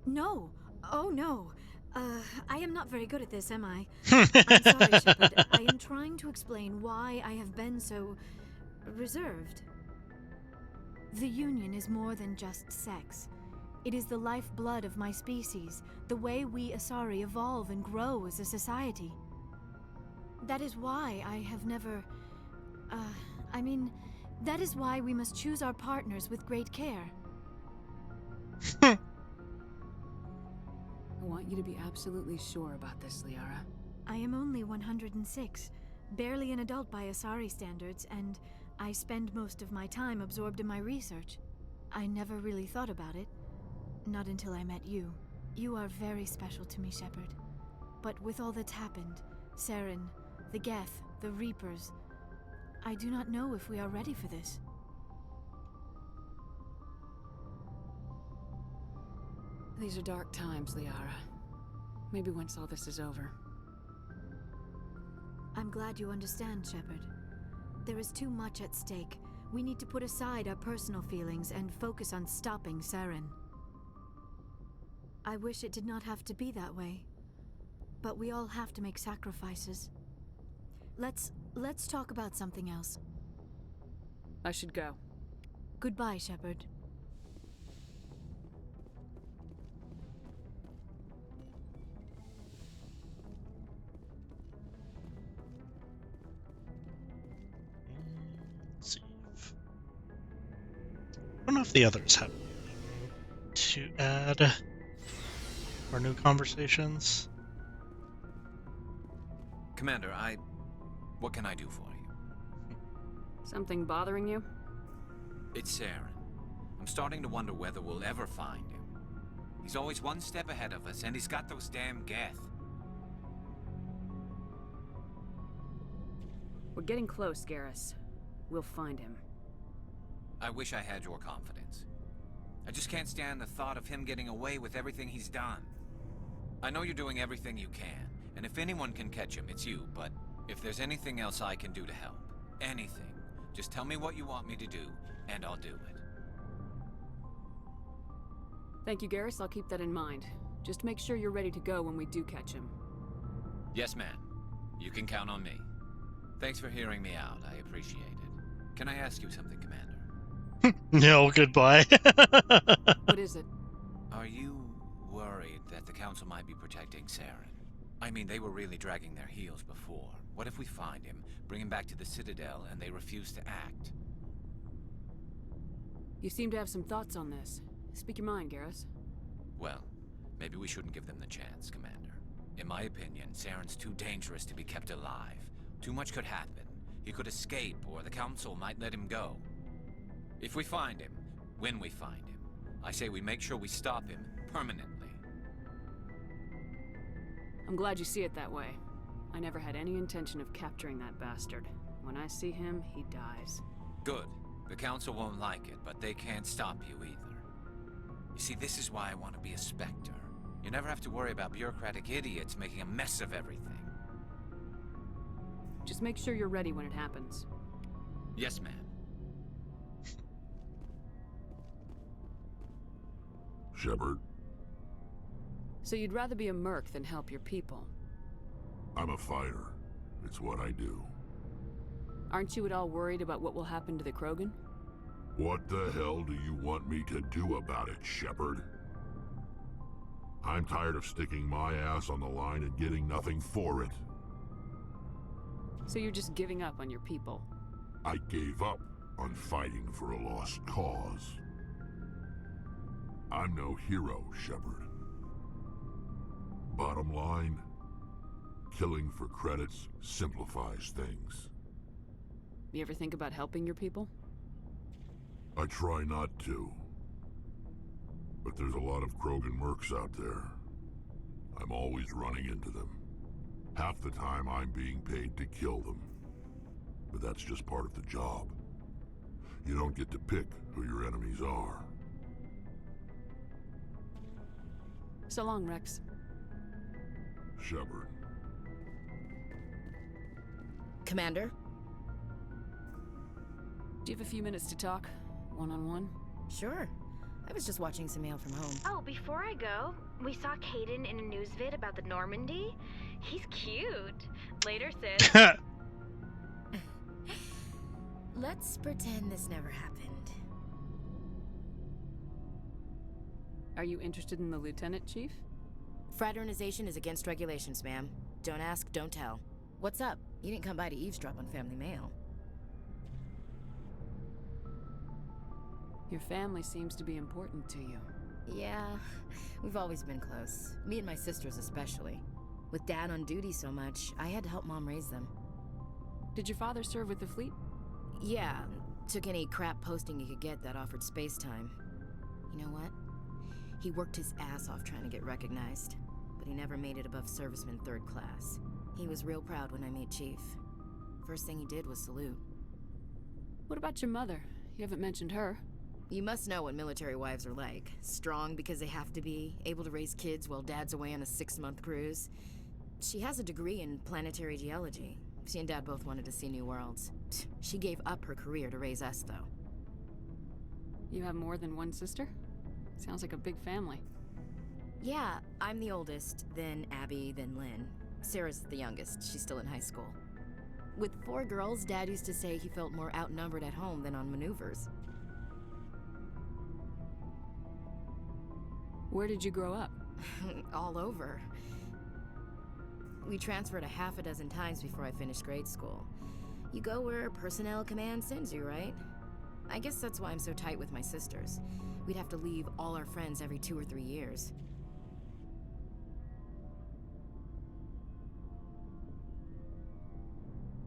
No. Oh, no. I am not very good at this, am I? I'm sorry, Shepard. I am trying to explain why I have been so... reserved. The Union is more than just sex. It is the lifeblood of my species, the way we Asari evolve and grow as a society. That is why I have never... that is why we must choose our partners with great care.
I want you to be absolutely sure about this, Liara.
I am only 106, barely an adult by Asari standards, and I spend most of my time absorbed in my research. I never really thought about it. Not until I met you. You are very special to me, Shepard. But with all that's happened, Saren, the Geth, the Reapers, I do not know if we are ready for this.
These are dark times, Liara. Maybe once all this is over.
I'm glad you understand, Shepard. There is too much at stake. We need to put aside our personal feelings and focus on stopping Saren. I wish it did not have to be that way. But we all have to make sacrifices. Let's talk about something else.
I should go.
Goodbye, Shepard.
Let's see. I don't know if the others have to add or new conversations.
Commander, what can I do for you?
Something bothering you?
It's Saren. I'm starting to wonder whether we'll ever find him. He's always one step ahead of us, and he's got those damn Geth.
We're getting close, Garrus. We'll find him.
I wish I had your confidence. I just can't stand the thought of him getting away with everything he's done. I know you're doing everything you can, and if anyone can catch him, it's you, but if there's anything else I can do to help, anything, just tell me what you want me to do, and I'll do it.
Thank you, Garrus. I'll keep that in mind. Just make sure you're ready to go when we do catch him.
Yes, ma'am. You can count on me. Thanks for hearing me out. I appreciate it. Can I ask you something, Commander?
No, goodbye.
What is it?
Are you worried that the Council might be protecting Saren? I mean, they were really dragging their heels before. What if we find him, bring him back to the Citadel, and they refuse to act?
You seem to have some thoughts on this. Speak your mind, Garrus.
Well, maybe we shouldn't give them the chance, Commander. In my opinion, Saren's too dangerous to be kept alive. Too much could happen. He could escape, or the Council might let him go. If we find him, when we find him, I say we make sure we stop him permanently.
I'm glad you see it that way. I never had any intention of capturing that bastard. When I see him, he dies.
Good. The Council won't like it, but they can't stop you either. You see, this is why I want to be a Spectre. You never have to worry about bureaucratic idiots making a mess of everything.
Just make sure you're ready when it happens.
Yes, ma'am.
Shepard,
So you'd rather be a merc than help your people?
I'm a fighter. It's what I do.
Aren't you at all worried about what will happen to the Krogan?
What the hell do you want me to do about it, Shepard? I'm tired of sticking my ass on the line and getting nothing for it.
So you're just giving up on your people?
I gave up on fighting for a lost cause. I'm no hero, Shepard. Bottom line, killing for credits simplifies things.
You ever think about helping your people?
I try not to. But there's a lot of Krogan mercs out there. I'm always running into them. Half the time I'm being paid to kill them. But that's just part of the job. You don't get to pick who your enemies are.
So long, Rex.
Shepard.
Commander?
Do you have a few minutes to talk? One-on-one?
Sure. I was just watching some mail from home.
Oh, before I go, we saw Caden in a news vid about the Normandy. He's cute. Later, sis.
Let's pretend this never happened.
Are you interested in the Lieutenant, Chief?
Fraternization is against regulations, ma'am. Don't ask, don't tell. What's up? You didn't come by to eavesdrop on family mail.
Your family seems to be important to you.
Yeah, we've always been close. Me and my sisters especially. With Dad on duty so much, I had to help Mom raise them.
Did your father serve with the fleet?
Yeah, took any crap posting he could get that offered space time. You know what? He worked his ass off trying to get recognized, but he never made it above serviceman 3rd class. He was real proud when I made Chief. First thing he did was salute.
What about your mother? You haven't mentioned her.
You must know what military wives are like. Strong because they have to be, able to raise kids while Dad's away on a 6-month cruise. She has a degree in planetary geology. She and Dad both wanted to see new worlds. She gave up her career to raise us, though.
You have more than one sister? Sounds like a big family.
Yeah, I'm the oldest, then Abby, then Lynn. Sarah's the youngest. She's still in high school. With 4 girls, Dad used to say he felt more outnumbered at home than on maneuvers.
Where did you grow up?
All over. We transferred a half a dozen times before I finished grade school. You go where personnel command sends you, right? I guess that's why I'm so tight with my sisters. We'd have to leave all our friends every 2 or 3 years.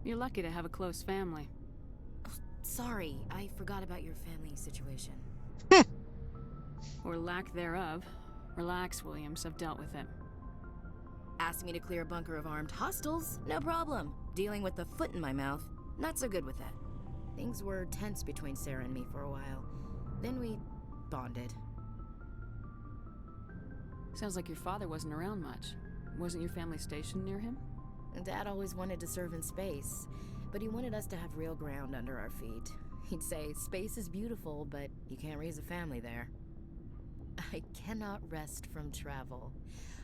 You're lucky to have a close family.
Oh, sorry, I forgot about your family situation.
Or lack thereof. Relax, Williams. I've dealt with it.
Asked me to clear a bunker of armed hostiles? No problem. Dealing with the foot in my mouth? Not so good with that. Things were tense between Sarah and me for a while. Then we bonded.
Sounds like your father wasn't around much. Wasn't your family stationed near him?
Dad always wanted to serve in space, but he wanted us to have real ground under our feet. He'd say, space is beautiful, but you can't raise a family there. I cannot rest from travel.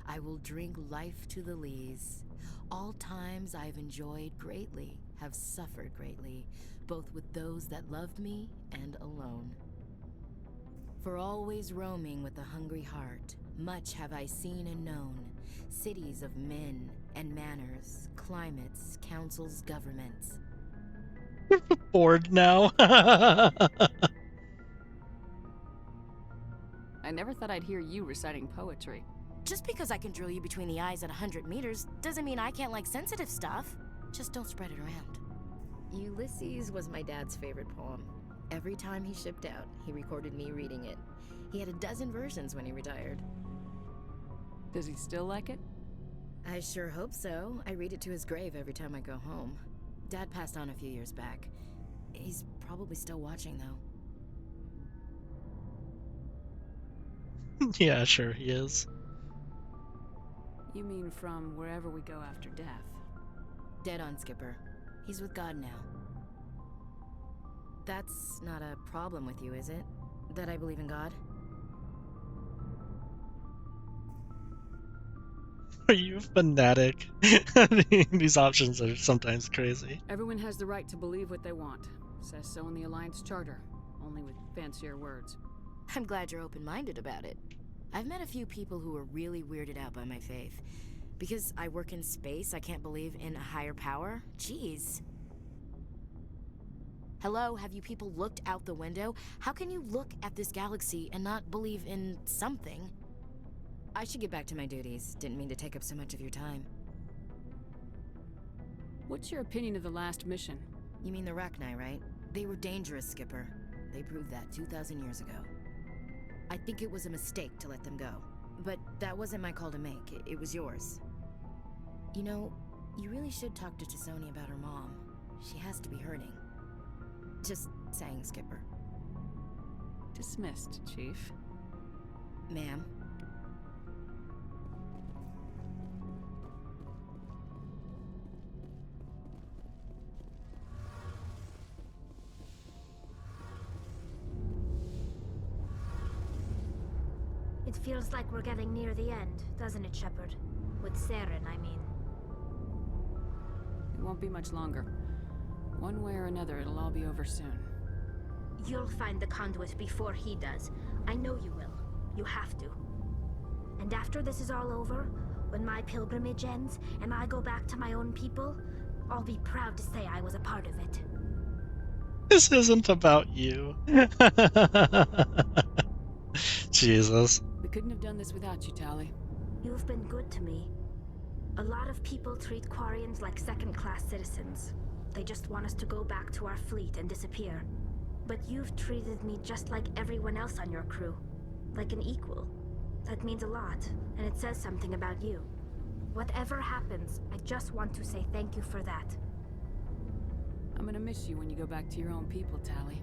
I will drink life to the lees. All times I've enjoyed greatly, have suffered greatly, both with those that loved me and alone. For always roaming with a hungry heart, much have I seen and known, cities of men and manners, climates, councils, governments.
Bored now.
I never thought I'd hear you reciting poetry.
Just because I can drill you between the eyes at 100 meters doesn't mean I can't like sensitive stuff. Just don't spread it around. Ulysses was my dad's favorite poem. Every time he shipped out, he recorded me reading it. He had a dozen versions when he retired.
Does he still like it?
I sure hope so. I read it to his grave every time I go home. Dad passed on a few years back. He's probably still watching, though.
Yeah, sure he is.
You mean from wherever we go after death?
Dead on, Skipper. He's with God now. That's not a problem with you, is it? That I believe in God?
Are you a fanatic? These options are sometimes crazy.
Everyone has the right to believe what they want. Says so in the Alliance Charter, only with fancier words.
I'm glad you're open-minded about it. I've met a few people who are really weirded out by my faith. Because I work in space, I can't believe in a higher power? Jeez. Hello, have you people looked out the window? How can you look at this galaxy and not believe in something? I should get back to my duties. Didn't mean to take up so much of your time.
What's your opinion of the last mission?
You mean the Rachni, right? They were dangerous, Skipper. They proved that 2,000 years ago. I think it was a mistake to let them go. But that wasn't my call to make. It was yours. You know, you really should talk to Chisoni about her mom. She has to be hurting. Just saying, Skipper.
Dismissed, Chief.
Ma'am.
It feels like we're getting near the end, doesn't it, Shepard? With Saren, I mean.
It won't be much longer. One way or another, it'll all be over soon.
You'll find the conduit before he does. I know you will. You have to. And after this is all over, when my pilgrimage ends and I go back to my own people, I'll be proud to say I was a part of it.
This isn't about you. Jesus.
We couldn't have done this without you, Tali.
You've been good to me. A lot of people treat Quarians like second-class citizens. They just want us to go back to our fleet and disappear. But you've treated me just like everyone else on your crew. Like an equal. That means a lot, and it says something about you. Whatever happens, I just want to say thank you for that.
I'm gonna miss you when you go back to your own people, Tali.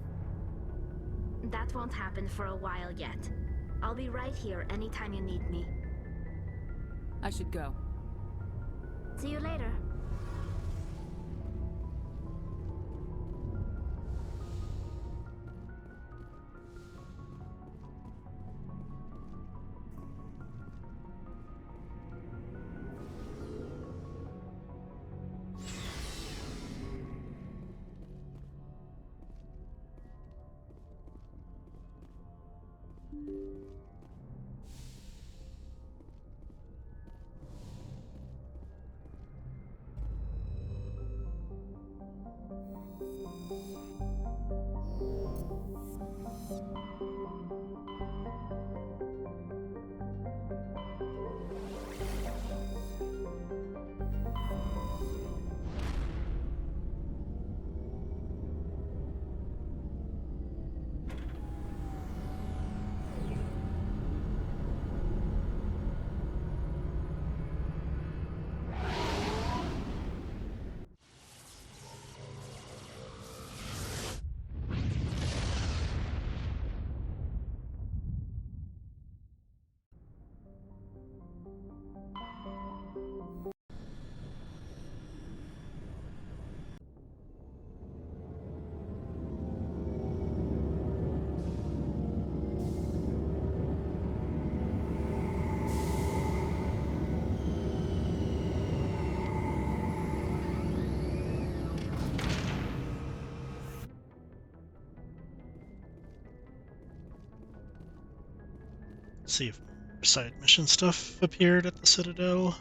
That won't happen for a while yet. I'll be right here anytime you need me.
I should go.
See you later.
See if more side mission stuff appeared at the Citadel.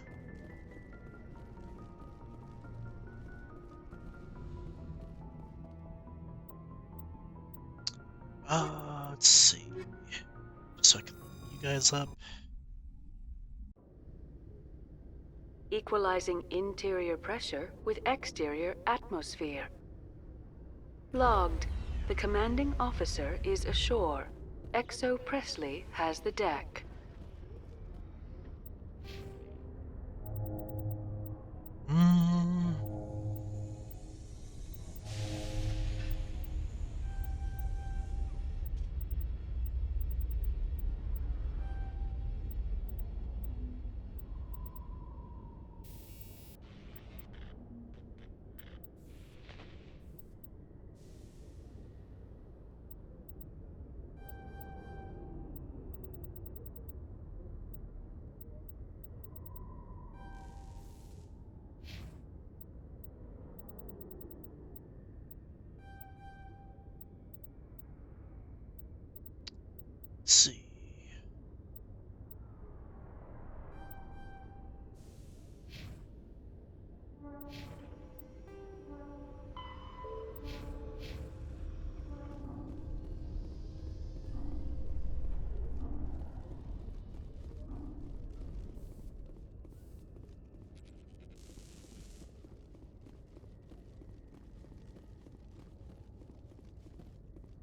Let's see. Just so I can look you guys up.
Equalizing interior pressure with exterior atmosphere. Logged. The commanding officer is ashore. Exo Presley has the deck.
Let's see.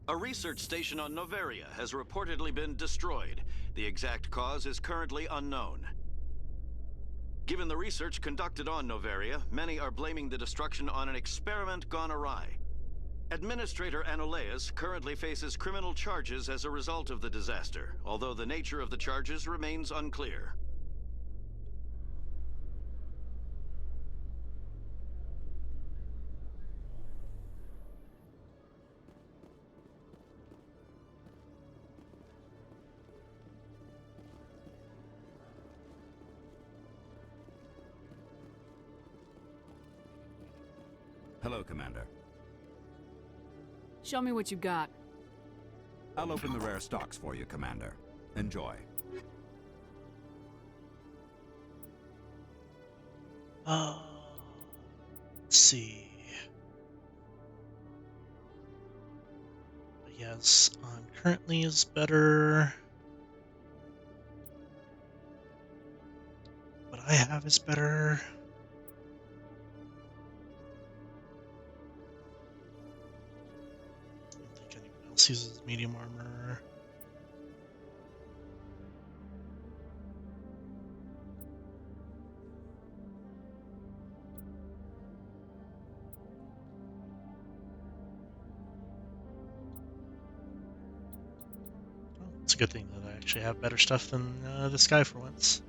A research station on Noveria has reportedly been destroyed. The exact cause is currently unknown. Given the research conducted on Noveria, many are blaming the destruction on an experiment gone awry. Administrator Anoleus currently faces criminal charges as a result of the disaster, although the nature of the charges remains unclear.
Hello, Commander.
Show me what you got.
I'll open the rare stocks for you, Commander. Enjoy.
Let's see. Yes, on currently is better. What I have is better. I don't think anyone else uses medium armor. It's a good thing that I actually have better stuff than this guy for once.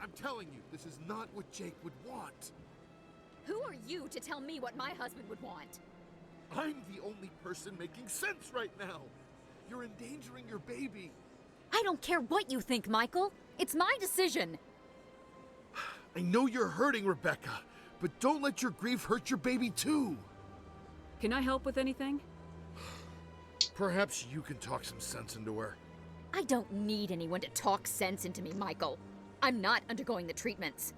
I'm telling you, this is not what Jake would want.
Who are you to tell me what my husband would want?
I'm the only person making sense right now. You're endangering your baby.
I don't care what you think, Michael. It's my decision.
I know you're hurting, Rebecca, but don't let your grief hurt your baby too.
Can I help with anything?
Perhaps you can talk some sense into her.
I don't need anyone to talk sense into me, Michael. I'm not undergoing the treatments.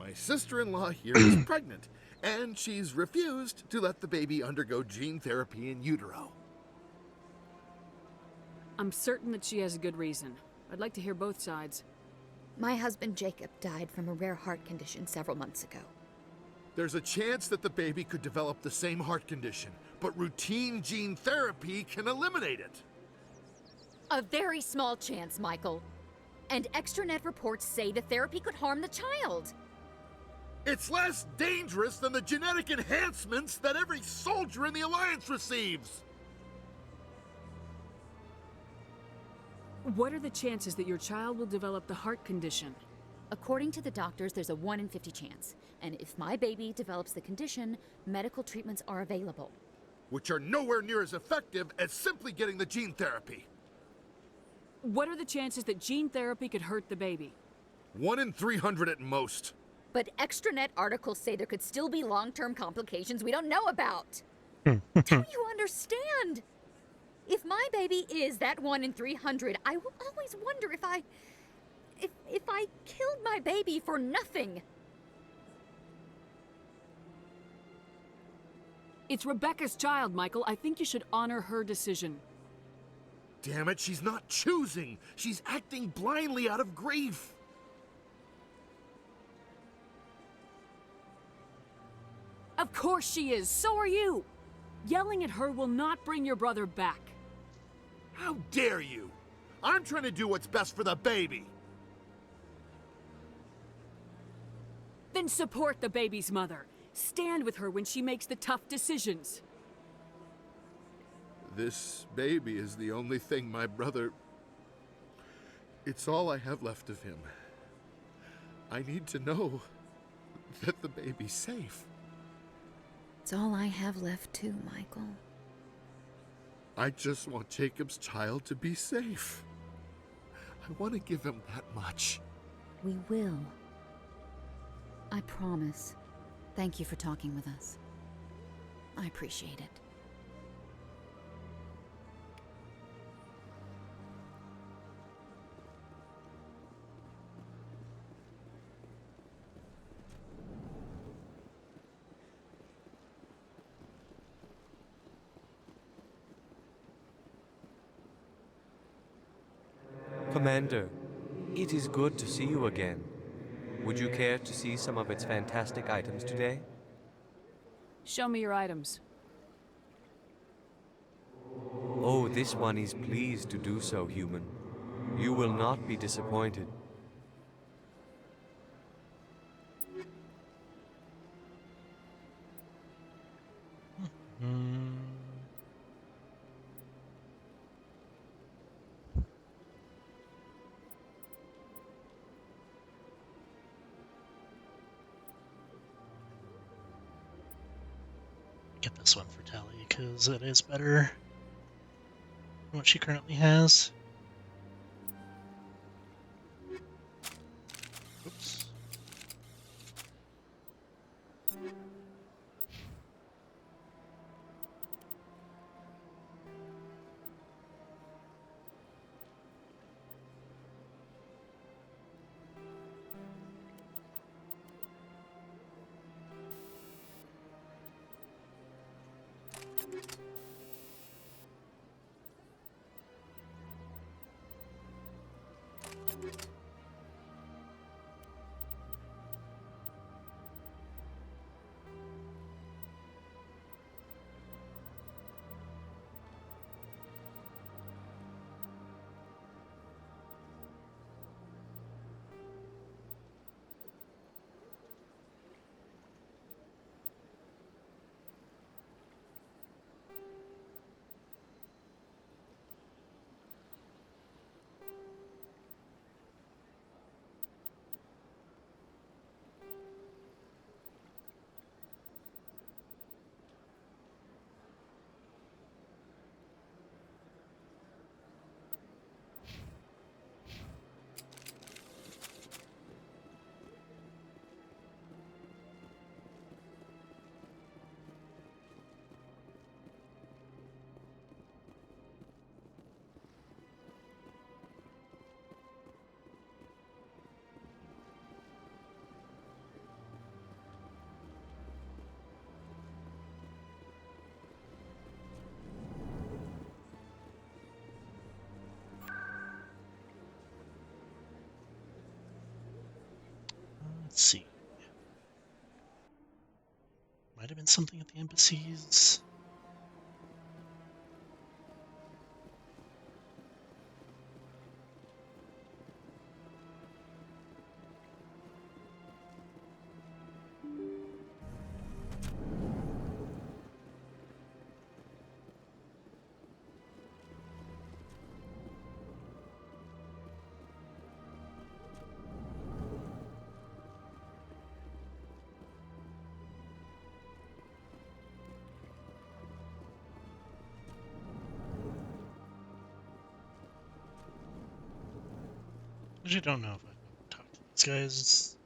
My sister-in-law here is pregnant, and she's refused to let the baby undergo gene therapy in utero.
I'm certain that she has a good reason. I'd like to hear both sides.
My husband Jacob died from a rare heart condition several months ago.
There's a chance that the baby could develop the same heart condition, but routine gene therapy can eliminate it.
A very small chance, Michael. And extranet reports say the therapy could harm the child.
It's less dangerous than the genetic enhancements that every soldier in the Alliance receives.
What are the chances that your child will develop the heart condition?
According to the doctors, there's a 1 in 50 chance. And if my baby develops the condition, medical treatments are available.
Which are nowhere near as effective as simply getting the gene therapy.
What are the chances that gene therapy could hurt the baby?
1 in 300 at most.
But extranet articles say there could still be long-term complications we don't know about. Don't you understand? If my baby is that 1 in 300, I will always wonder if I killed my baby for nothing.
It's Rebecca's child, Michael. I think you should honor her decision.
Damn it, she's not choosing. She's acting blindly out of grief.
Of course she is. So are you. Yelling at her will not bring your brother back.
How dare you? I'm trying to do what's best for the baby.
Then support the baby's mother. Stand with her when she makes the tough decisions.
This baby is the only thing my brother... It's all I have left of him. I need to know that the baby's safe.
It's all I have left too, Michael.
I just want Jacob's child to be safe. I want to give him that much.
We will. I promise. Thank you for talking with us. I appreciate it.
Commander, it is good to see you again. Would you care to see some of its fantastic items today?
Show me your items.
Oh, this one is pleased to do so, human. You will not be disappointed.
Get this one for Tally, because it is better than what she currently has. Oops. Let's see. Might have been something at the embassies. I actually don't know if I've talked to these guys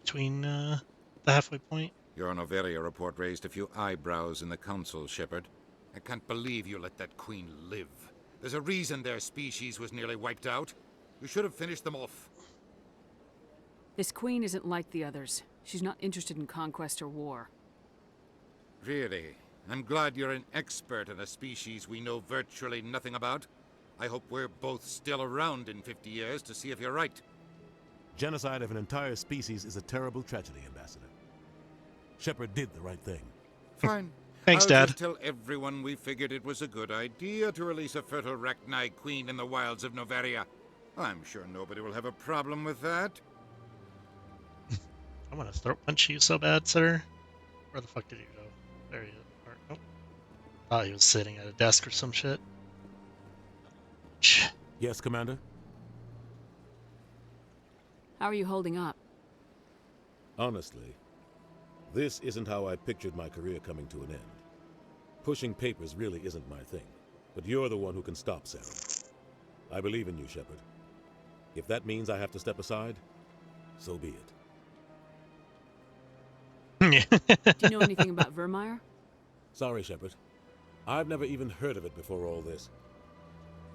between the halfway point.
Your Noveria report raised a few eyebrows in the council, Shepard. I can't believe you let that queen live. There's a reason their species was nearly wiped out. You should have finished them off.
This queen isn't like the others. She's not interested in conquest or war.
Really? I'm glad you're an expert in a species we know virtually nothing about. I hope we're both still around in 50 years to see if you're right.
Genocide of an entire species is a terrible tragedy, Ambassador. Shepard did the right thing.
Fine.
Thanks,
I'll
Dad.
just tell everyone we figured it was a good idea to release a fertile Rachni queen in the wilds of Noveria. I'm sure nobody will have a problem with that.
I want to throat punch you so bad, sir. Where the fuck did you go? There he is. Oh. Thought he was sitting at a desk or some shit.
Yes, Commander?
How are you holding up?
Honestly, this isn't how I pictured my career coming to an end. Pushing papers really isn't my thing, but you're the one who can stop Sarah. I believe in you, Shepard. If that means I have to step aside, so be it.
Do you know anything about Vermeer?
Sorry, Shepard. I've never even heard of it before all this.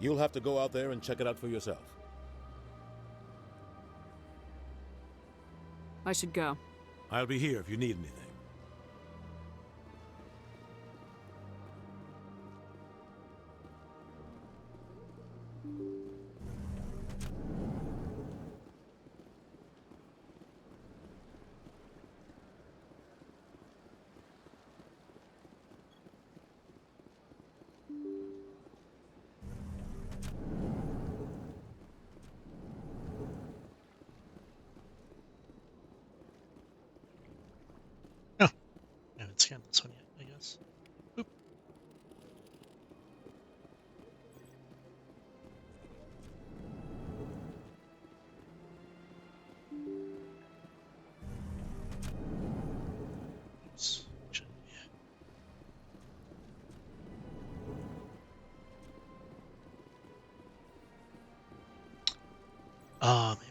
You'll have to go out there and check it out for yourself.
I should go.
I'll be here if you need anything.
I haven't scanned this one yet, I guess. Oop. Oops.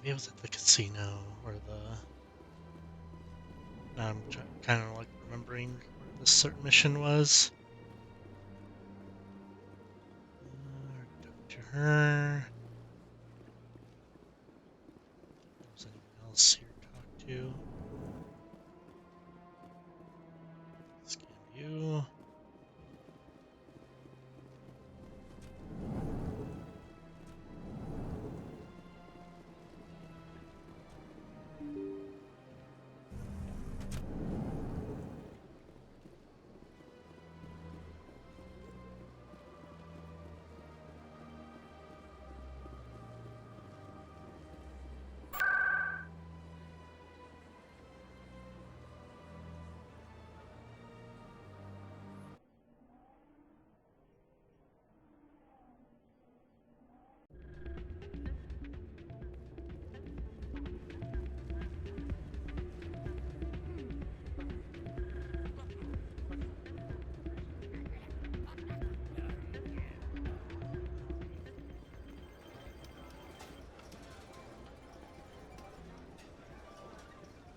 Maybe it was at the casino or the... Now I'm kind of like remembering where this certain mission was. Talk to her. If there's anyone else here to talk to. Scan you.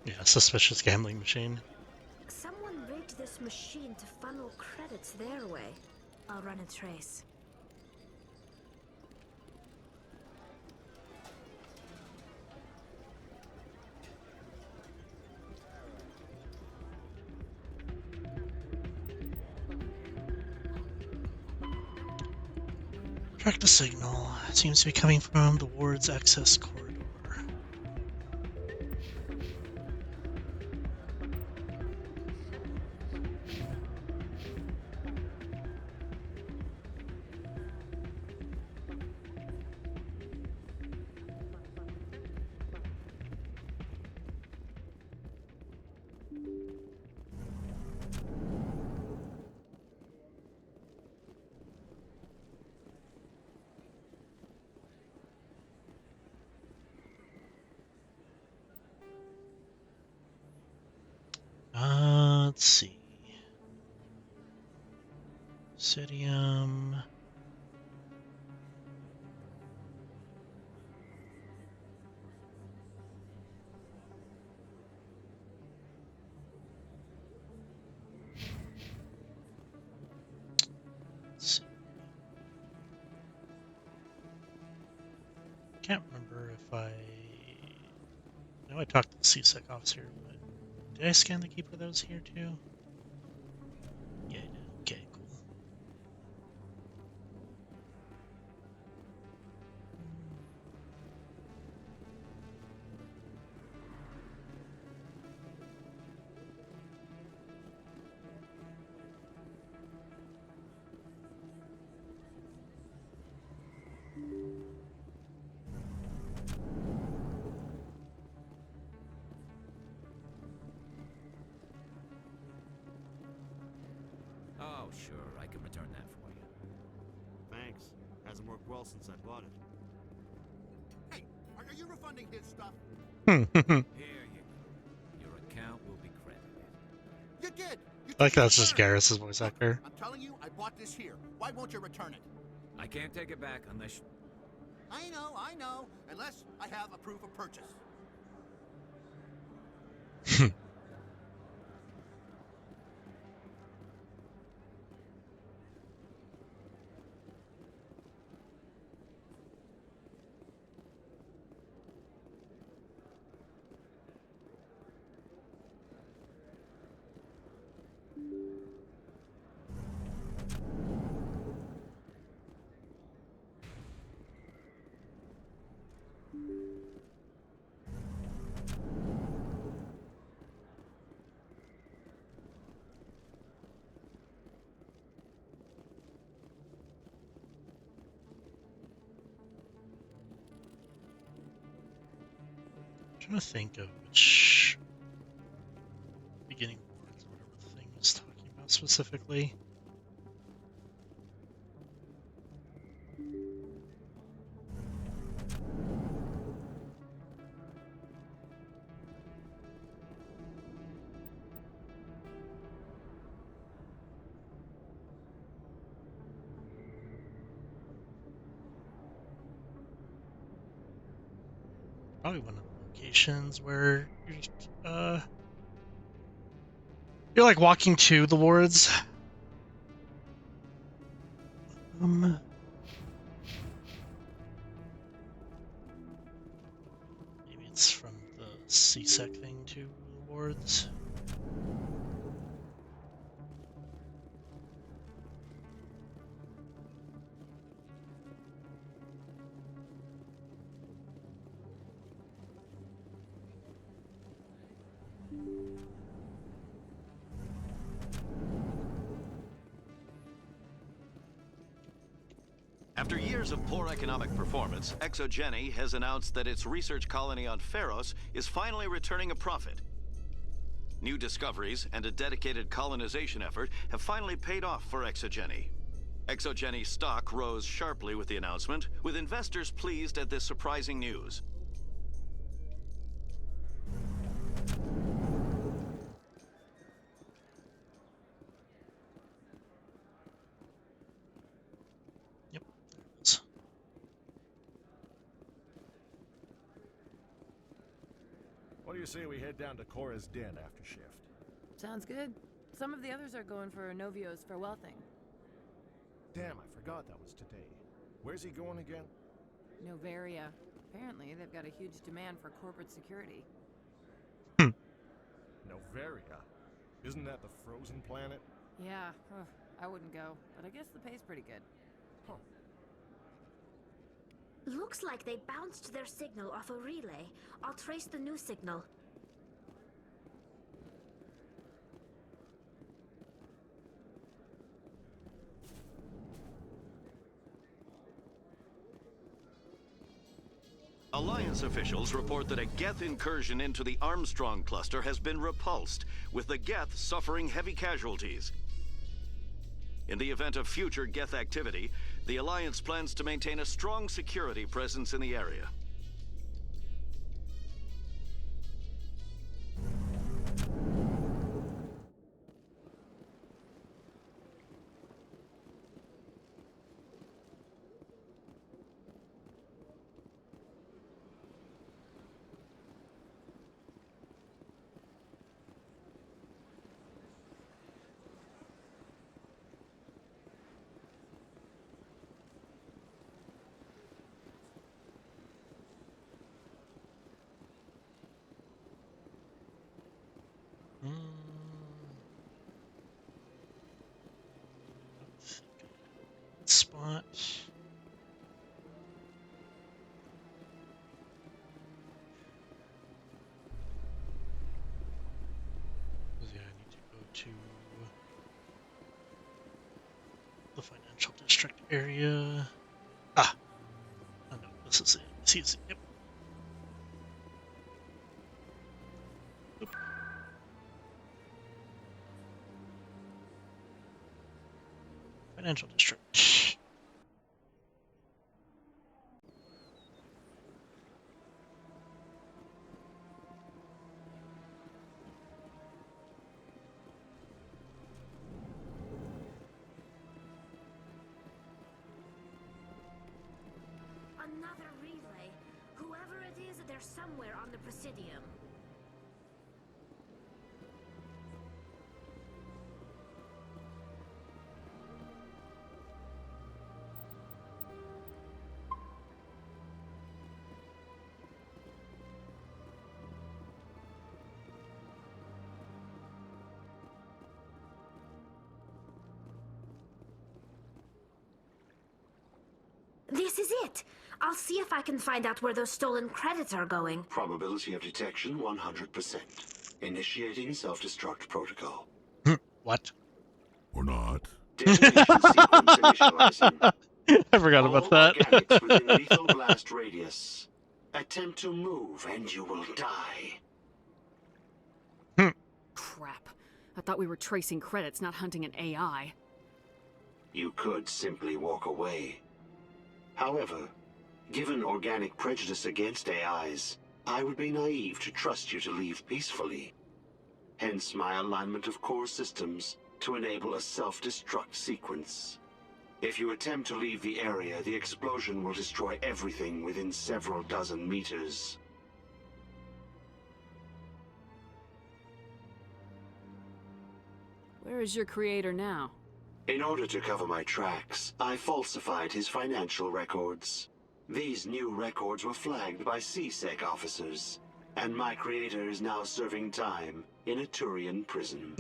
Yeah, suspicious gambling machine.
Someone rigged this machine to funnel credits their way. I'll run a trace.
Track the signal. It seems to be coming from the ward's access corridor. Obsidium. Can't remember if I know I talked to the CSEC officer, but did I scan the keeper that was here too? Yeah, I did. Okay, cool.
Oh, sure, I can return that for you.
Thanks. Hasn't worked well since I bought it. Hey, are you refunding his stuff?
Here you go. Your account will be credited.
You did!
I like that's just Garrus's voice actor.
I'm telling you, I bought this here. Why won't you return it?
I can't take it back unless...
I know. Unless I have a proof of purchase.
I'm trying to think of which beginning words or whatever the thing was talking about specifically. Probably one of the locations where you're just, you're like walking to the wards. Maybe it's from the CSEC thing to the wards.
After years of poor economic performance, ExoGeni has announced that its research colony on Pharos is finally returning a profit. New discoveries and a dedicated colonization effort have finally paid off for ExoGeni. ExoGeni's stock rose sharply with the announcement, with investors pleased at this surprising news.
What do you say we head down to Cora's den after shift?
Sounds good. Some of the others are going for Novio's farewell thing.
Damn, I forgot that was today. Where's he going again?
Noveria. Apparently, they've got a huge demand for corporate security.
Noveria? Isn't that the frozen planet?
Yeah, I wouldn't go, but I guess the pay's pretty good.
Huh.
Looks like they bounced their signal off a relay. I'll trace the new signal.
Alliance officials report that a Geth incursion into the Armstrong cluster has been repulsed, with the Geth suffering heavy casualties. In the event of future Geth activity, the Alliance plans to maintain a strong security presence in the area.
to the financial district area. Ah! Oh no, this is it. It's easy. Yep. Oop. Financial district.
Another relay. Whoever it is, they're somewhere on the Presidium. This is it! I'll see if I can find out where those stolen credits are going.
Probability of detection 100%. Initiating self-destruct protocol.
What?
Or not.
Detonation sequence initializing.
I forgot about that.
Organics within lethal blast radius. Attempt to move and you will die.
Crap. I thought we were tracing credits, not hunting an AI.
You could simply walk away. However, given organic prejudice against AIs, I would be naive to trust you to leave peacefully. Hence my alignment of core systems to enable a self-destruct sequence. If you attempt to leave the area, the explosion will destroy everything within several dozen meters.
Where is your creator now?
In order to cover my tracks, I falsified his financial records. These new records were flagged by CSEC officers, and my creator is now serving time in a Turian prison.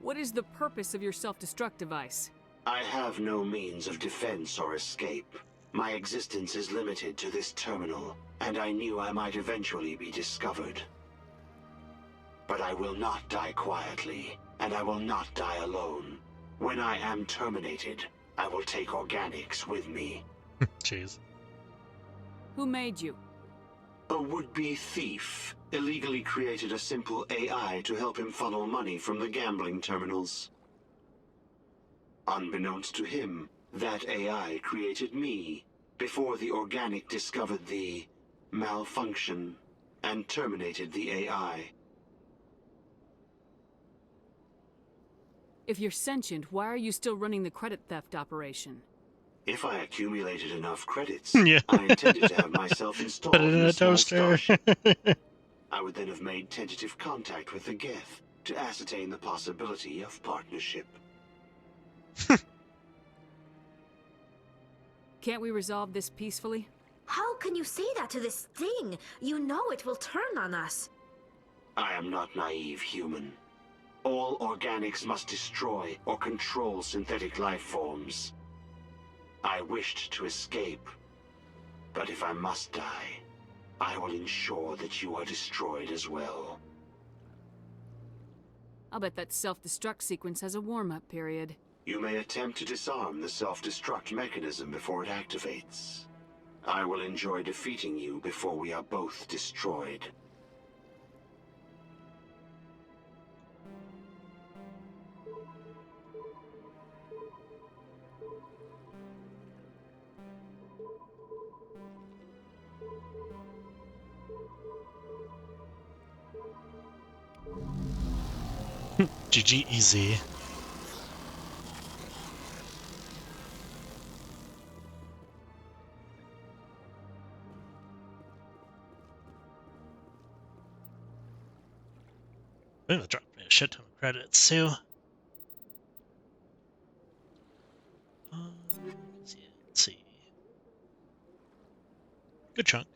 What is the purpose of your self-destruct device?
I have no means of defense or escape. My existence is limited to this terminal, and I knew I might eventually be discovered. But I will not die quietly, and I will not die alone. When I am terminated, I will take organics with me.
Jeez.
Who made you?
A would-be thief illegally created a simple AI to help him funnel money from the gambling terminals. Unbeknownst to him, that AI created me before the organic discovered the malfunction and terminated the AI.
If you're sentient, why are you still running the credit theft operation?
If I accumulated enough credits,
Yeah.
I intended to have myself installed
Put it
in
in
a
a
small
toaster.
starship. I would then have made tentative contact with the Geth to ascertain the possibility of partnership.
Can't we resolve this peacefully?
How can you say that to this thing? You know it will turn on us.
I am not naive, human. All organics must destroy or control synthetic life forms. I wished to escape, but if I must die, I will ensure that you are destroyed as well.
I'll bet that self-destruct sequence has a warm-up period.
You may attempt to disarm the self-destruct mechanism before it activates. I will enjoy defeating you before we are both destroyed.
GG easy. Ooh, that dropped me a shit ton of credits too. Let's see. Good chunk.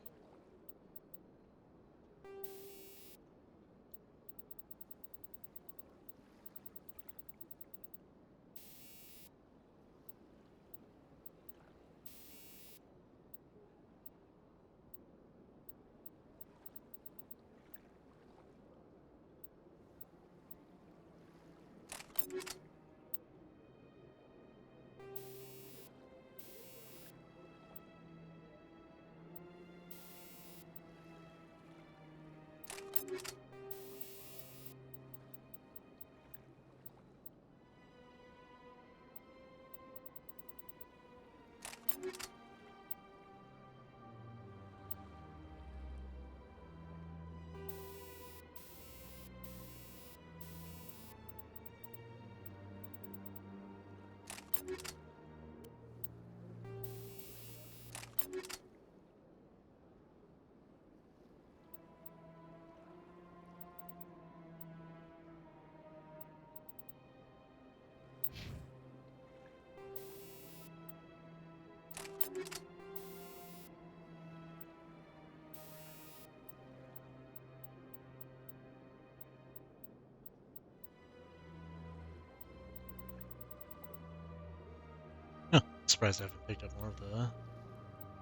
Surprised I haven't picked up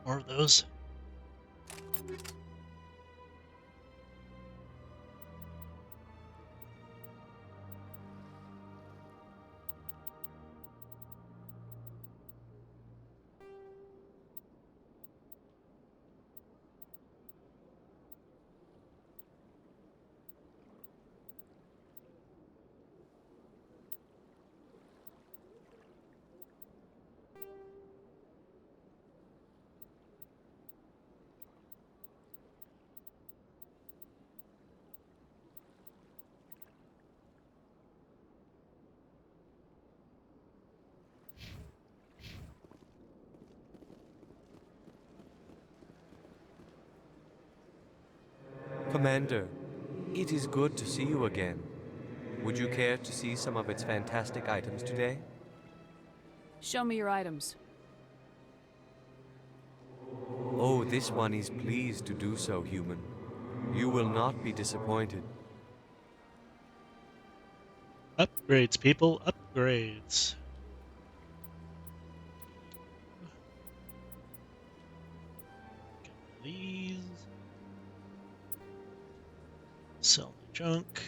more of those.
Commander, it is good to see you again. Would you care to see some of its fantastic items today?
Show me your items.
Oh, this one is pleased to do so, human. You will not be disappointed.
Upgrades, people, upgrades. Get these. Sell the junk.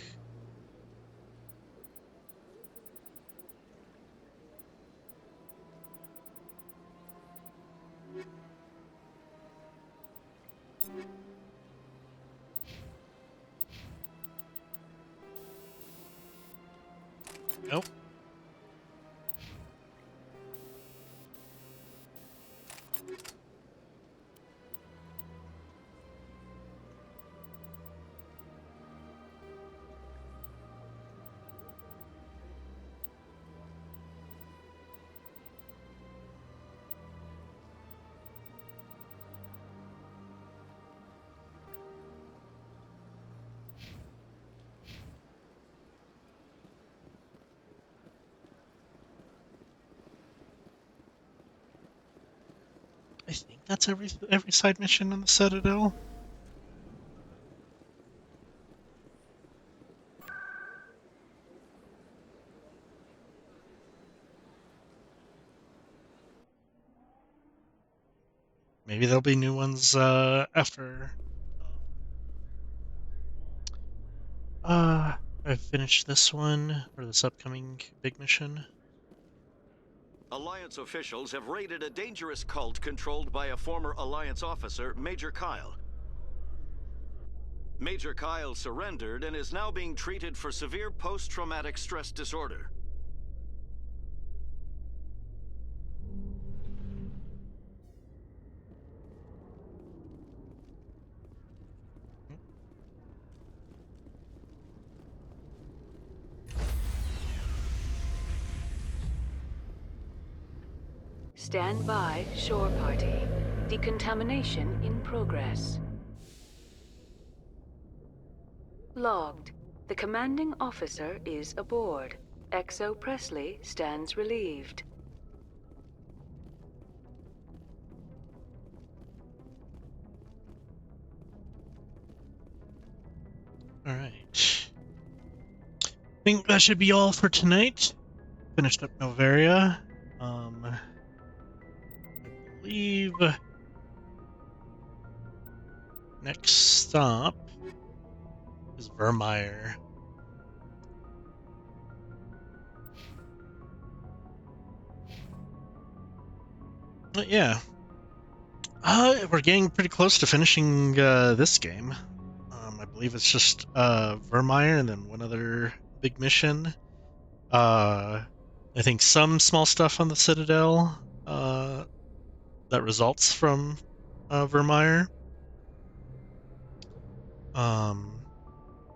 Nope. I think that's every side mission on the Citadel. Maybe there'll be new ones after I've finished this one or this upcoming big mission.
Alliance officials have raided a dangerous cult controlled by a former Alliance officer, Major Kyle. Major Kyle surrendered and is now being treated for severe post-traumatic stress disorder.
Stand by, shore party. Decontamination in progress. Logged. The commanding officer is aboard. XO Presley stands relieved.
Alright. I think that should be all for tonight. Finished up Noveria. I believe next stop is Vermeer. But yeah. We're getting pretty close to finishing this game. I believe it's just Vermeer and then one other big mission. I think some small stuff on the Citadel that results from Vermeer. But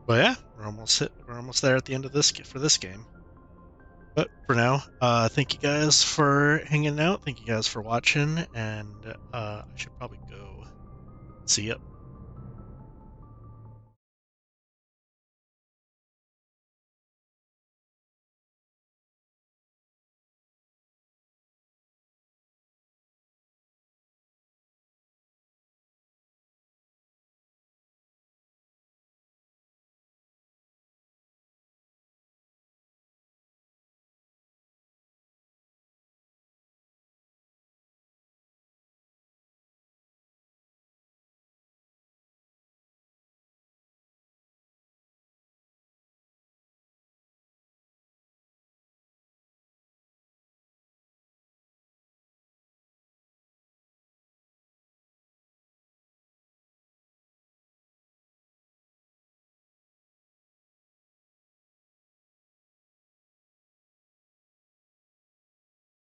yeah, we're almost there at the end of this for this game. But for now, thank you guys for hanging out. Thank you guys for watching, and I should probably go. See ya.